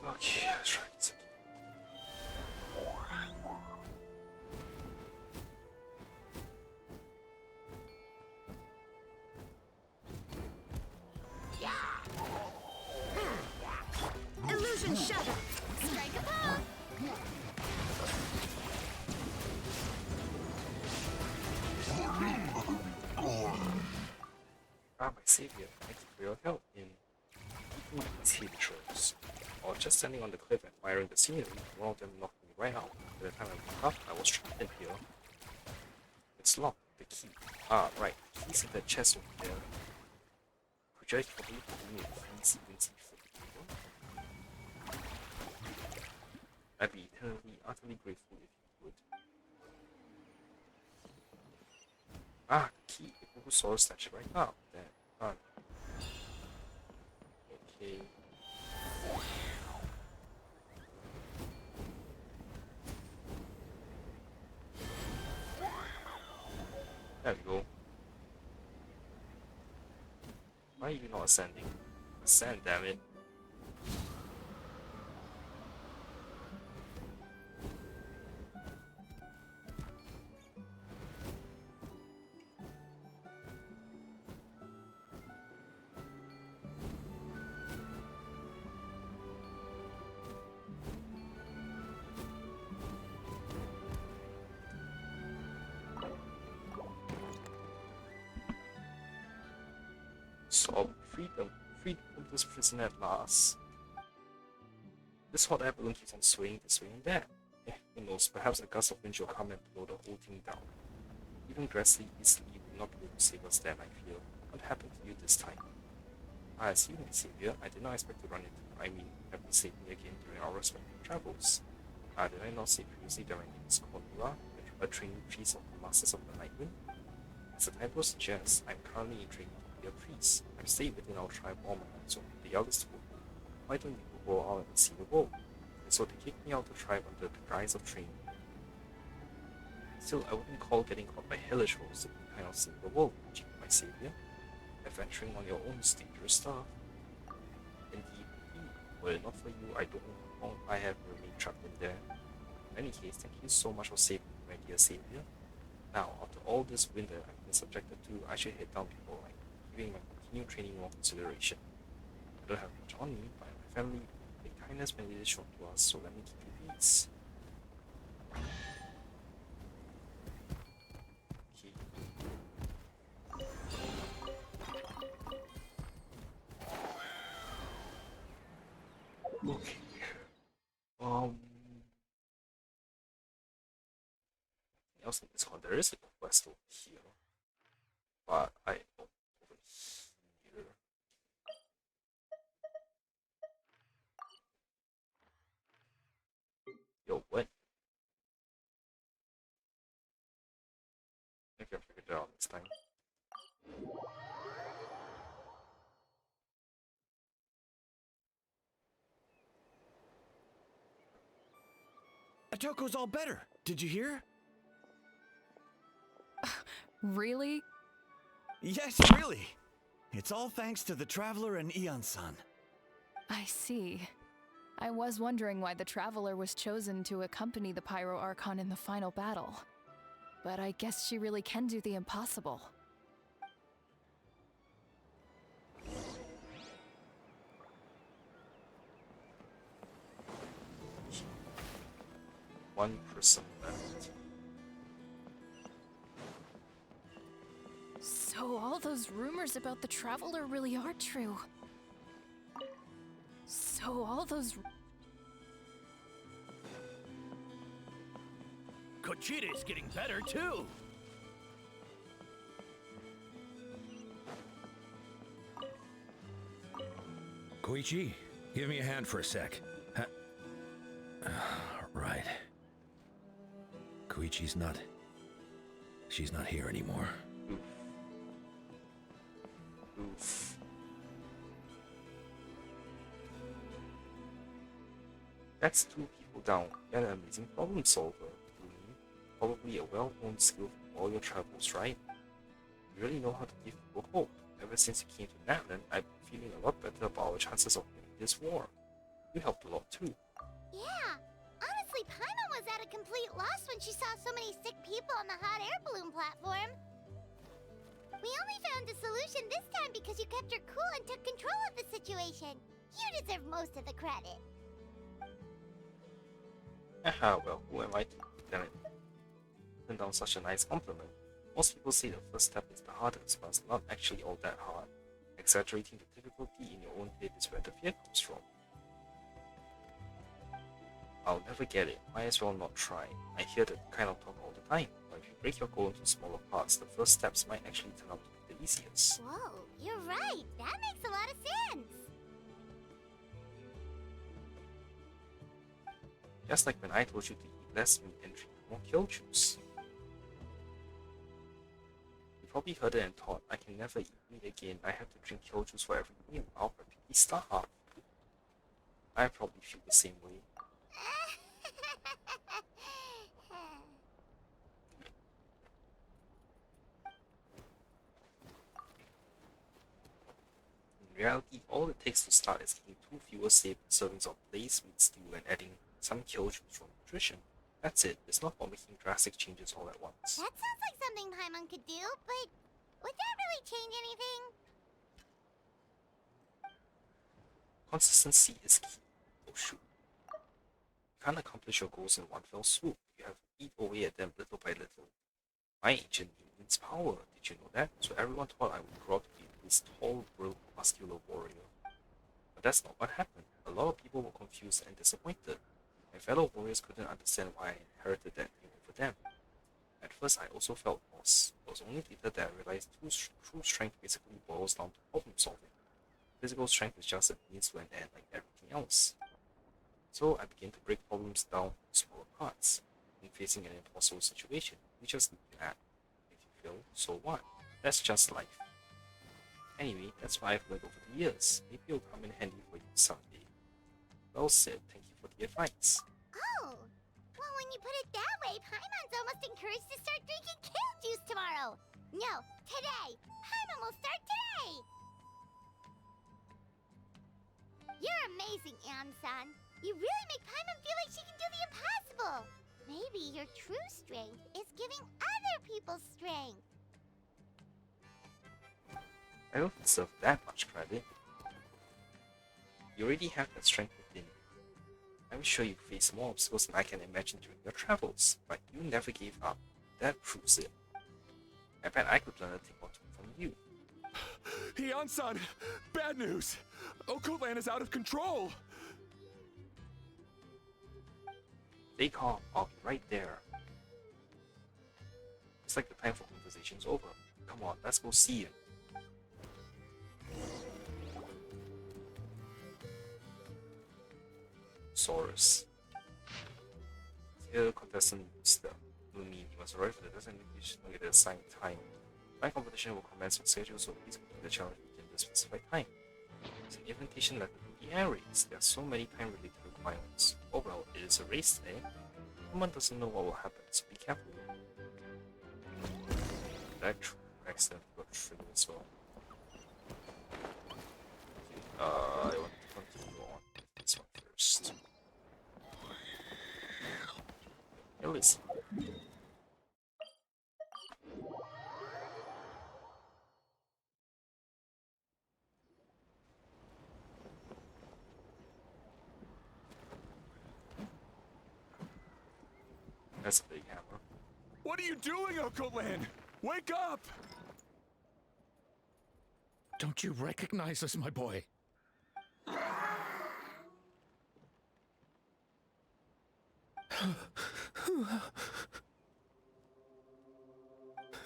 Okay, let's try this again. Illusion shatter! Strike a pop! Ah, my savior, thank you for your help in keeping these hidden chores. Or just standing on the cliff admiring the scenery, one of them knocked me right out. By the time I woke up, I was trapped in here. It's locked, the key. Ah, right, the key's in that chest over there. Could you probably give me a fancy wincy flip table? I'd be eternally, utterly grateful if you would. Ah, the key. The Google Source stash it right now. Then, okay. There we go. Why are you not ascending? Ascend, damn it. So, freedom from this prison at last. This hot air balloon keeps on swinging this way and that. Who knows, perhaps a gust of wind will come and blow the whole thing down. Even Grassley easily will not be able to save us then, I feel. What happened to you this time? I see you, my savior. I did not expect to run into you. I mean, have you saved me again during our respective travels? Did I not say previously that my name is Cornula, a trainee priest of the Masters of the Nightwind? As the title suggests, I'm currently in training to be a priest. I've stayed within our tribe all my life, so the elders told me, why don't you go out and see the world? And so they kicked me out of the tribe under the guise of training. Still, I wouldn't call getting caught by hellish wolves the kind of seeing the world, my savior. Adventuring on your own is dangerous stuff. Indeed, were it not for you, I don't know how long I have remained trapped in there. In any case, thank you so much for saving me, my dear savior. Now, after all this winter I've been subjected to, I should head down before I giving my continued training more consideration. I don't have much on me, but my family, the kindness many is shown to us, so let me keep you peace. Okay. Else in this one, there is a quest over here, but I don't over here. Yo, what? I can figure it out this time. Atoko's all better. Did you hear? Really? Yes, really. It's all thanks to the Traveler and Eon-san. I see. I was wondering why the Traveler was chosen to accompany the Pyro Archon in the final battle. But I guess she really can do the impossible. One person left. So all those rumors about the Traveler really are true. So all those... Kochida is getting better, too! Koichi, give me a hand for a sec. Right. Koichi's not... She's not here anymore. Oof. That's 2 people down. You're an amazing problem solver, Lumi. Probably a well-known skill from all your travels, right? You really know how to give people hope. Ever since you came to Natlan, I've been feeling a lot better about our chances of winning this war. You helped a lot too. Yeah. Honestly, Paimon was at a complete loss when she saw so many sick people on the hot air balloon platform. We only found a solution this time because you kept your cool and took control of the situation. You deserve most of the credit. Haha, well, who am I to turn down such a nice compliment? Most people say the first step is the hardest, but it's not actually all that hard. Exaggerating the difficulty in your own head is where the fear comes from. I'll never get it. Might as well not try. I hear that kind of talk all the time. But if you break your goal into smaller parts, the first steps might actually turn out to be the easiest. Whoa, you're right. That makes a lot of sense. Just like when I told you to eat less meat and drink more kill juice. You probably heard it and thought, I can never eat meat again. I have to drink kill juice for every meal. I'll practically starve. I probably feel the same way. In reality, all it takes to start is eating 2 fewer servings of glazed meat stew and adding some kill juice from nutrition. That's it. It's not about making drastic changes all at once. That sounds like something Paimon could do, but would that really change anything? Consistency is key. Oh shoot. You can't accomplish your goals in one fell swoop. You have to eat away at them little by little. My ancient means power. Did you know that? So everyone thought I would grow up to be this tall, brute, muscular warrior. But that's not what happened. A lot of people were confused and disappointed. My fellow warriors couldn't understand why I inherited that name over them. At first, I also felt lost. It was only later that I realized true strength basically boils down to problem solving. Physical strength is just a means to an end like everything else. So I began to break problems down into smaller parts. In facing an impossible situation, you just need to act. If you fail, so what? That's just life. Anyway, that's what I've learned over the years. Maybe it'll come in handy for you someday. Well said, thank you for the advice. Oh, well, when you put it that way, Paimon's almost encouraged to start drinking kale juice tomorrow. No, today. Paimon will start today. You're amazing, Ansan. You really make Paimon feel like she can do the impossible. Maybe your true strength is giving other people strength. I don't deserve that much credit. You already have that strength within you. I'm sure you face more obstacles than I can imagine during your travels, but you never gave up. That proves it. I bet I could learn a thing or two from you. Heian-san! Bad news! Okoland is out of control! Stay calm, I'll be right there. It's like the time for conversation's over. Come on, let's go see him. Saurus. Here, contestant Mr. Lumi, you must arrive at the destination at the assigned time. My competition will commence on schedule, so please complete the challenge within the specified time. It's an invitation letter to the air race. There are so many time-related requirements. Oh well, it is a race today. Someone doesn't know what will happen, so be careful. That accident got triggered as well. I want to continue on with this one first. Here is. That's a big hammer. What are you doing, Okoland? Wake up! Don't you recognize us, my boy?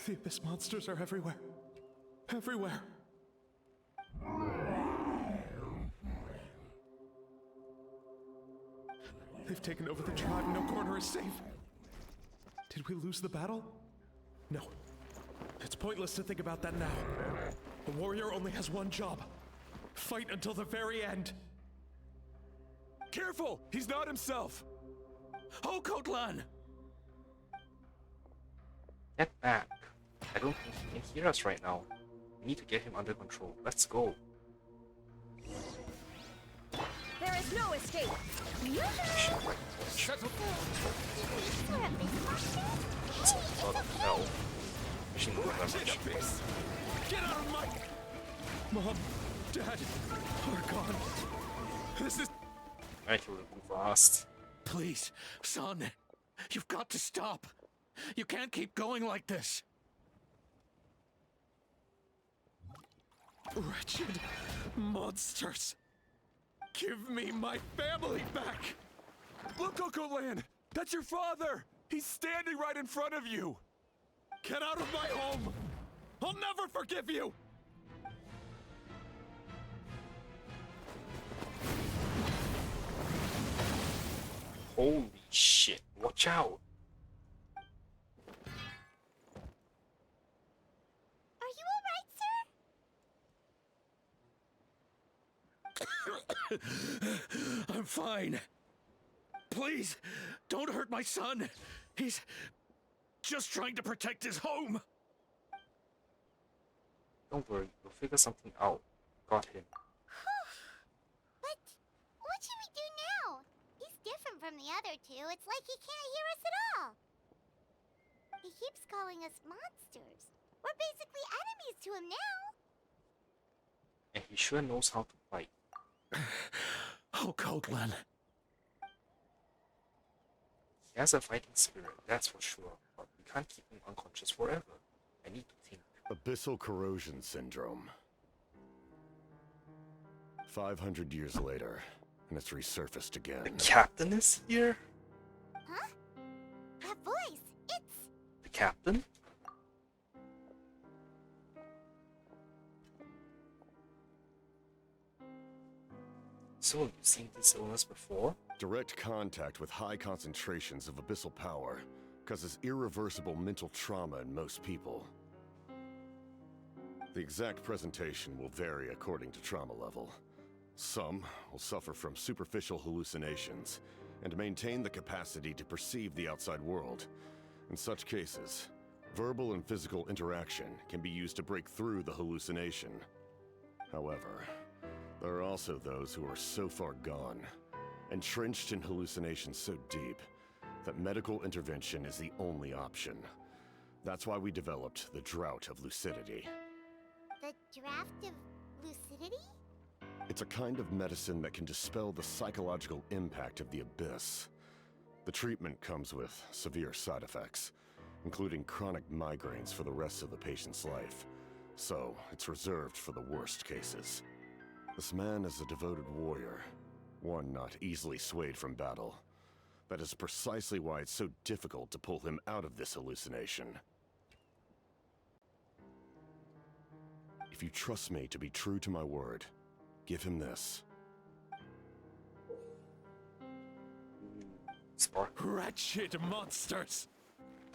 The Abyss monsters are everywhere. Everywhere. They've taken over the tribe. No corner is safe. Did we lose the battle? No. It's pointless to think about that now. A warrior only has one job. Fight until the very end. Careful! He's not himself! Okotlan! Get back. I don't think he can hear us right now. We need to get him under control. Let's go. There is no escape. It's a lot of hell. Actually, not that much. Get out of my... Mom, Dad, are gone. This is... I killed him fast. Please, son, you've got to stop. You can't keep going like this. Wretched monsters. Give me my family back. Look, Okolan! That's your father! He's standing right in front of you! Get out of my home. I'll never forgive you. Holy shit, watch out! Are you alright, sir? I'm fine. Please, don't hurt my son. He's just trying to protect his home. Don't worry, we'll figure something out. Got him. But what should we do now? He's different from the other two. It's like he can't hear us at all. He keeps calling us monsters. We're basically enemies to him now. And he sure knows how to fight. Oh, Coatlan. He has a fighting spirit, that's for sure. But we can't keep him unconscious forever. I need to think. Abyssal corrosion syndrome. 500 years later, and it's resurfaced again. The captain is here? Huh? That voice, it's... The captain? So, you've seen this illness before? Direct contact with high concentrations of abyssal power causes irreversible mental trauma in most people. The exact presentation will vary according to trauma level. Some will suffer from superficial hallucinations and maintain the capacity to perceive the outside world. In such cases, verbal and physical interaction can be used to break through the hallucination. However, there are also those who are so far gone, entrenched in hallucinations so deep, that medical intervention is the only option. That's why we developed the Drought of Lucidity. The draft of lucidity? It's a kind of medicine that can dispel the psychological impact of the abyss. The treatment comes with severe side effects, including chronic migraines for the rest of the patient's life. So, it's reserved for the worst cases. This man is a devoted warrior, one not easily swayed from battle. That is precisely why it's so difficult to pull him out of this hallucination. If you trust me to be true to my word, give him this. Spark. Wretched monsters.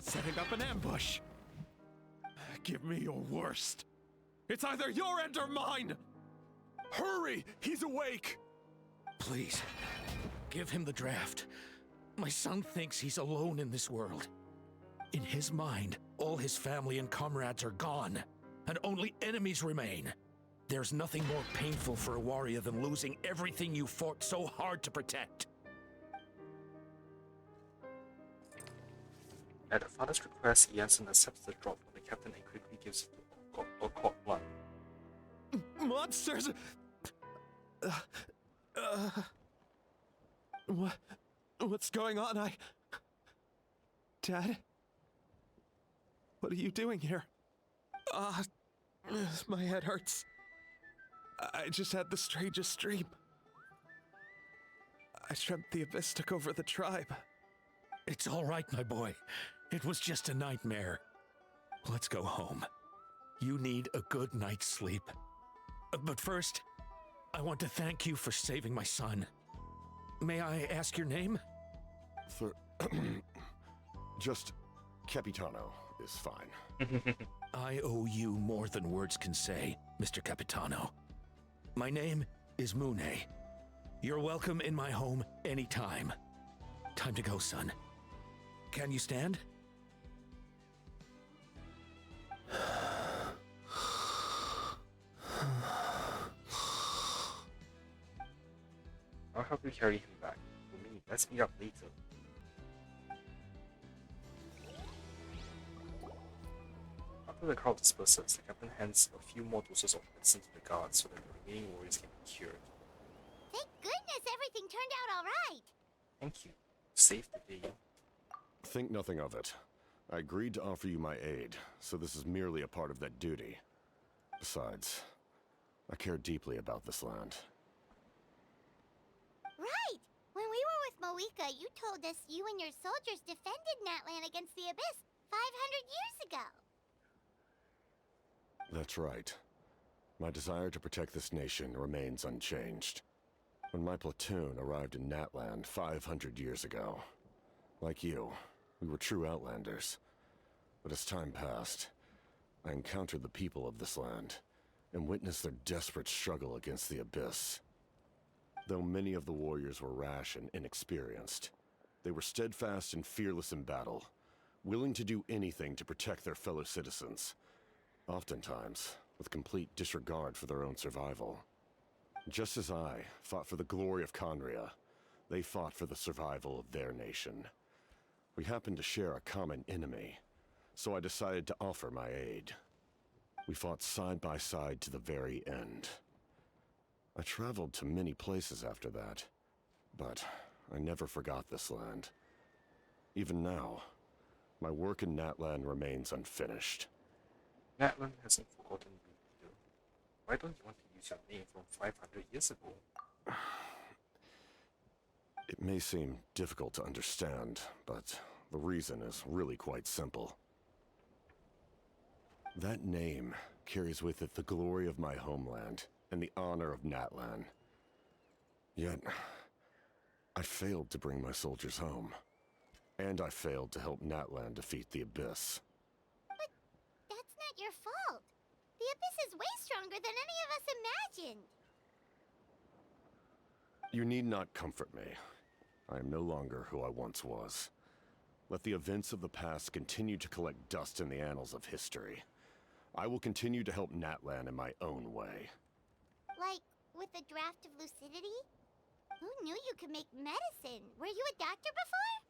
Setting up an ambush. Give me your worst. It's either your end or mine. Hurry! He's awake! Please, give him the draft. My son thinks he's alone in this world. In his mind, all his family and comrades are gone, and only enemies remain. There's nothing more painful for a warrior than losing everything you fought so hard to protect. At the father's request, Jansen accepts the drop from the captain and quickly gives it to Okotlan. Monsters! What's going on? Dad? What are you doing here? My head hurts. I just had the strangest dream. I dreamt the Abyss took over the tribe. It's all right, my boy. It was just a nightmare. Let's go home. You need a good night's sleep. But first, I want to thank you for saving my son. May I ask your name? Just Capitano is fine. I owe you more than words can say, Mr. Capitano. My name is Mune. You're welcome in my home anytime. Time to go, son. Can you stand? I'll help you carry him back. For me, let's meet up later. After the crowd disperses, the captain hands a few more doses of medicine to the guards so that the remaining warriors can be cured. Thank goodness everything turned out alright! Thank you. Saved the day. Think nothing of it. I agreed to offer you my aid, so this is merely a part of that duty. Besides, I care deeply about this land. Right! When we were with Moika, you told us you and your soldiers defended Natlan against the Abyss 500 years ago. That's right. My desire to protect this nation remains unchanged. When my platoon arrived in Natland 500 years ago, like you, we were true outlanders. But as time passed, I encountered the people of this land and witnessed their desperate struggle against the Abyss. Though many of the warriors were rash and inexperienced, they were steadfast and fearless in battle, willing to do anything to protect their fellow citizens, oftentimes with complete disregard for their own survival. Just as I fought for the glory of Conria, they fought for the survival of their nation. We happened to share a common enemy, so I decided to offer my aid. We fought side by side to the very end. I traveled to many places after that, but I never forgot this land. Even now, my work in Natlan remains unfinished. Natlan hasn't forgotten you either. Why don't you want to use your name from 500 years ago? It may seem difficult to understand, but the reason is really quite simple. That name carries with it the glory of my homeland and the honor of Natlan. Yet, I failed to bring my soldiers home. And I failed to help Natlan defeat the Abyss. But that's not your fault. The Abyss is way stronger than any of us imagined. You need not comfort me. I am no longer who I once was. Let the events of the past continue to collect dust in the annals of history. I will continue to help Natlan in my own way. Like, with the draft of lucidity? Who knew you could make medicine? Were you a doctor before?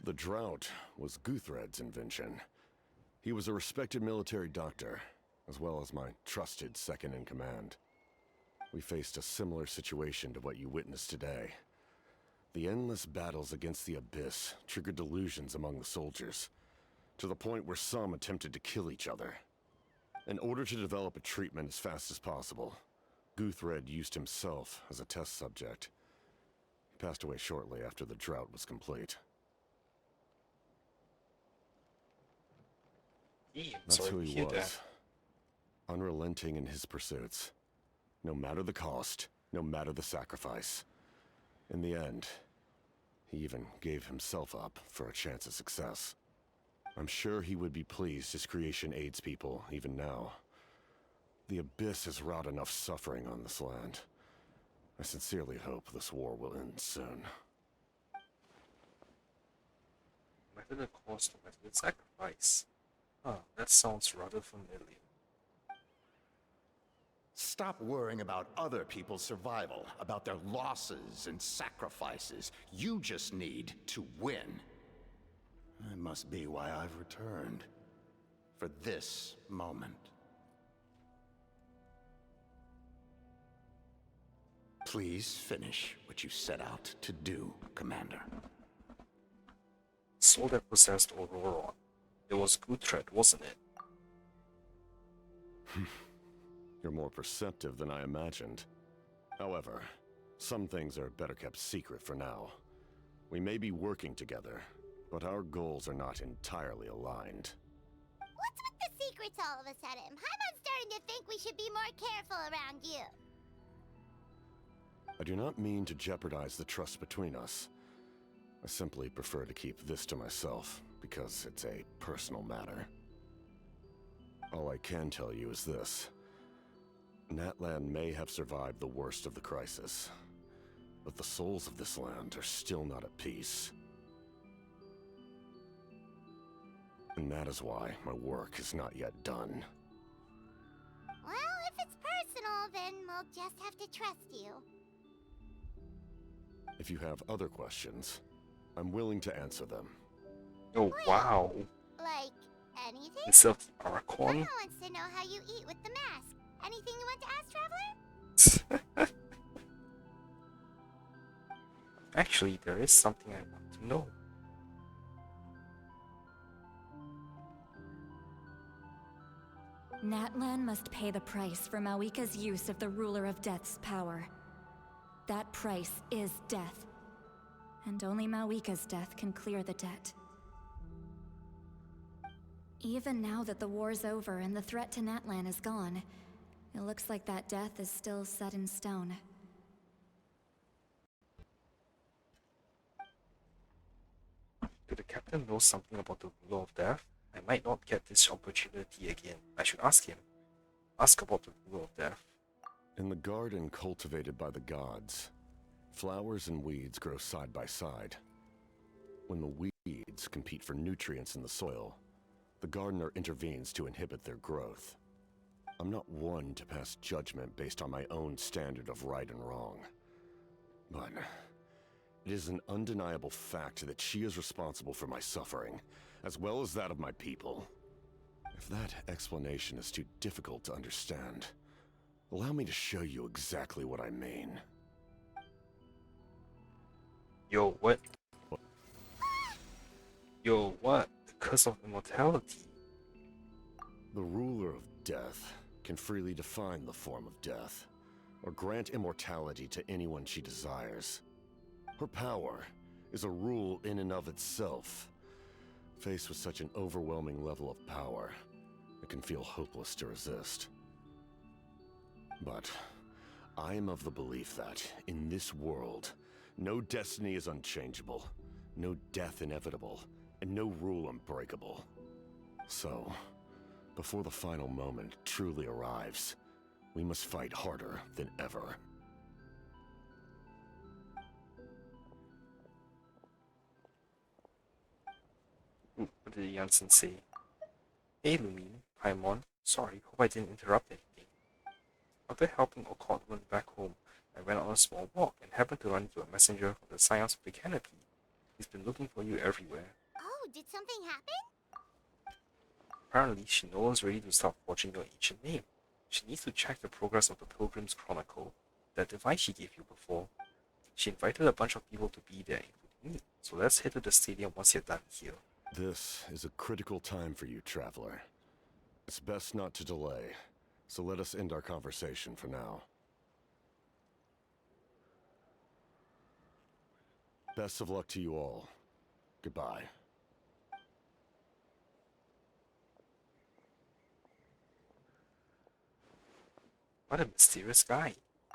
The drought was Guthred's invention. He was a respected military doctor, as well as my trusted second-in-command. We faced a similar situation to what you witnessed today. The endless battles against the Abyss triggered delusions among the soldiers, to the point where some attempted to kill each other. In order to develop a treatment as fast as possible, Guthred used himself as a test subject. He passed away shortly after the drought was complete. That's who he was. Unrelenting in his pursuits. No matter the cost, no matter the sacrifice. In the end, he even gave himself up for a chance at success. I'm sure he would be pleased his creation aids people even now. The Abyss has wrought enough suffering on this land. I sincerely hope this war will end soon. Matter the cost, matter the sacrifice. Ah, that sounds rather familiar. Stop worrying about other people's survival, about their losses and sacrifices. You just need to win. That must be why I've returned. For this moment. Please finish what you set out to do, Commander. Soul that possessed Auroron. It was Guthred, wasn't it? You're more perceptive than I imagined. However, some things are better kept secret for now. We may be working together, but our goals are not entirely aligned. What's with the secrets all of a sudden? I'm starting to think we should be more careful around you. I do not mean to jeopardize the trust between us. I simply prefer to keep this to myself, because it's a personal matter. All I can tell you is this. Natlan may have survived the worst of the crisis, but the souls of this land are still not at peace. And that is why my work is not yet done. Well, if it's personal, then we'll just have to trust you. If you have other questions, I'm willing to answer them. Oh wow. Like, anything? Instead of Mama Archon. wants to know how you eat with the mask. Anything you want to ask, Traveler? Actually, there is something I want to know. Natlan must pay the price for Mawika's use of the Ruler of Death's power. That price is death. And only Mawika's death can clear the debt. Even now that the war's over and the threat to Natlan is gone, it looks like that death is still set in stone. Do the captain know something about the Ruler of Death? I might not get this opportunity again. I should ask him. Ask about the Ruler of Death. In the garden cultivated by the gods, flowers and weeds grow side by side. When the weeds compete for nutrients in the soil, the gardener intervenes to inhibit their growth. I'm not one to pass judgment based on my own standard of right and wrong. But it is an undeniable fact that she is responsible for my suffering, as well as that of my people. If that explanation is too difficult to understand, allow me to show you exactly what I mean. Yo, what? Yo, what? The curse of immortality. The ruler of death can freely define the form of death, or grant immortality to anyone she desires. Her power is a rule in and of itself. Faced with such an overwhelming level of power, it can feel hopeless to resist. But I am of the belief that, in this world, no destiny is unchangeable, no death inevitable, and no rule unbreakable. So, before the final moment truly arrives, we must fight harder than ever. What did Jansen say? Hey Lumine, Paimon. Sorry, hope I didn't interrupt anything. After helping Okotwan back home, I went on a small walk and happened to run into a messenger from the Scions of the Canopy. He's been looking for you everywhere. Oh, did something happen? Apparently, she knows ready to start forging your ancient name. She needs to check the progress of the Pilgrim's Chronicle, that device she gave you before. She invited a bunch of people to be there, including me, so let's head to the stadium once you're done here. This is a critical time for you, Traveler. It's best not to delay, so let us end our conversation for now. Best of luck to you all. Goodbye. What a mysterious guy.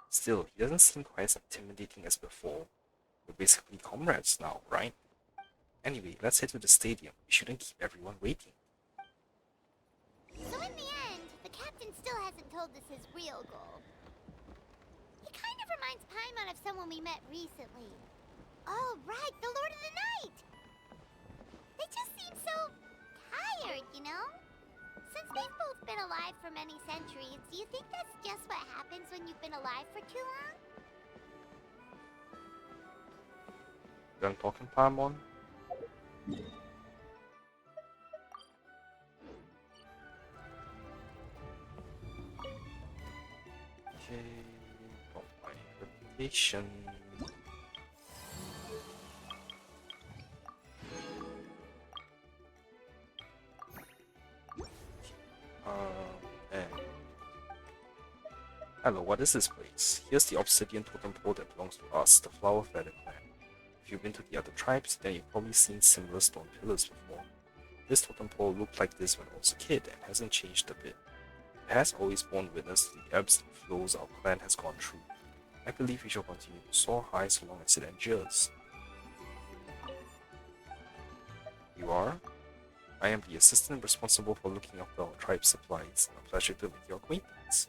Still, he doesn't seem quite as intimidating as before. We're basically comrades now, right? Anyway, let's head to the stadium. We shouldn't keep everyone waiting. So in the end, the captain still hasn't told us his real goal. He kind of reminds Paimon of someone we met recently. Oh, right, the Lord of the Night! They just seem so tired, you know? Since they've both been alive for many centuries, do you think that's just what happens when you've been alive for too long? Done talking, Paimon? Okay, got my reputation. And hello, what is this place? Here's the obsidian totem pole that belongs to us, the Flower Feather clan. If you've been to the other tribes, then you've probably seen similar stone pillars before. This totem pole looked like this when I was a kid and hasn't changed a bit. It has always borne witness to the ebbs and flows our clan has gone through. I believe we shall continue to soar high so long as it endures. You are? I am the assistant responsible for looking after our tribe's supplies. A pleasure to make your acquaintance.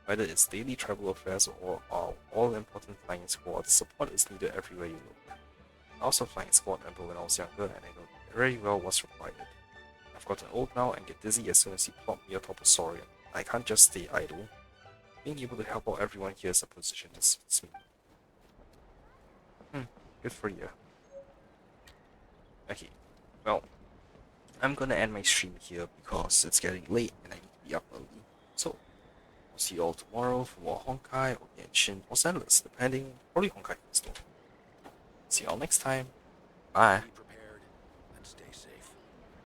Whether it's daily tribal affairs or our all-important flying squad, support is needed everywhere you look. I also flying squad member when I was younger and I know very well what's required. I've gotten old now and get dizzy as soon as you plop me atop a saurian. I can't just stay idle. being able to help out everyone here is a position that suits me. Good for you. Okay, well, I'm gonna end my stream here because it's getting late and I need to be up early. So, I'll see you all tomorrow for more Honkai or Genshin or Zenless, depending, probably Honkai first though. See you all next time. Bye.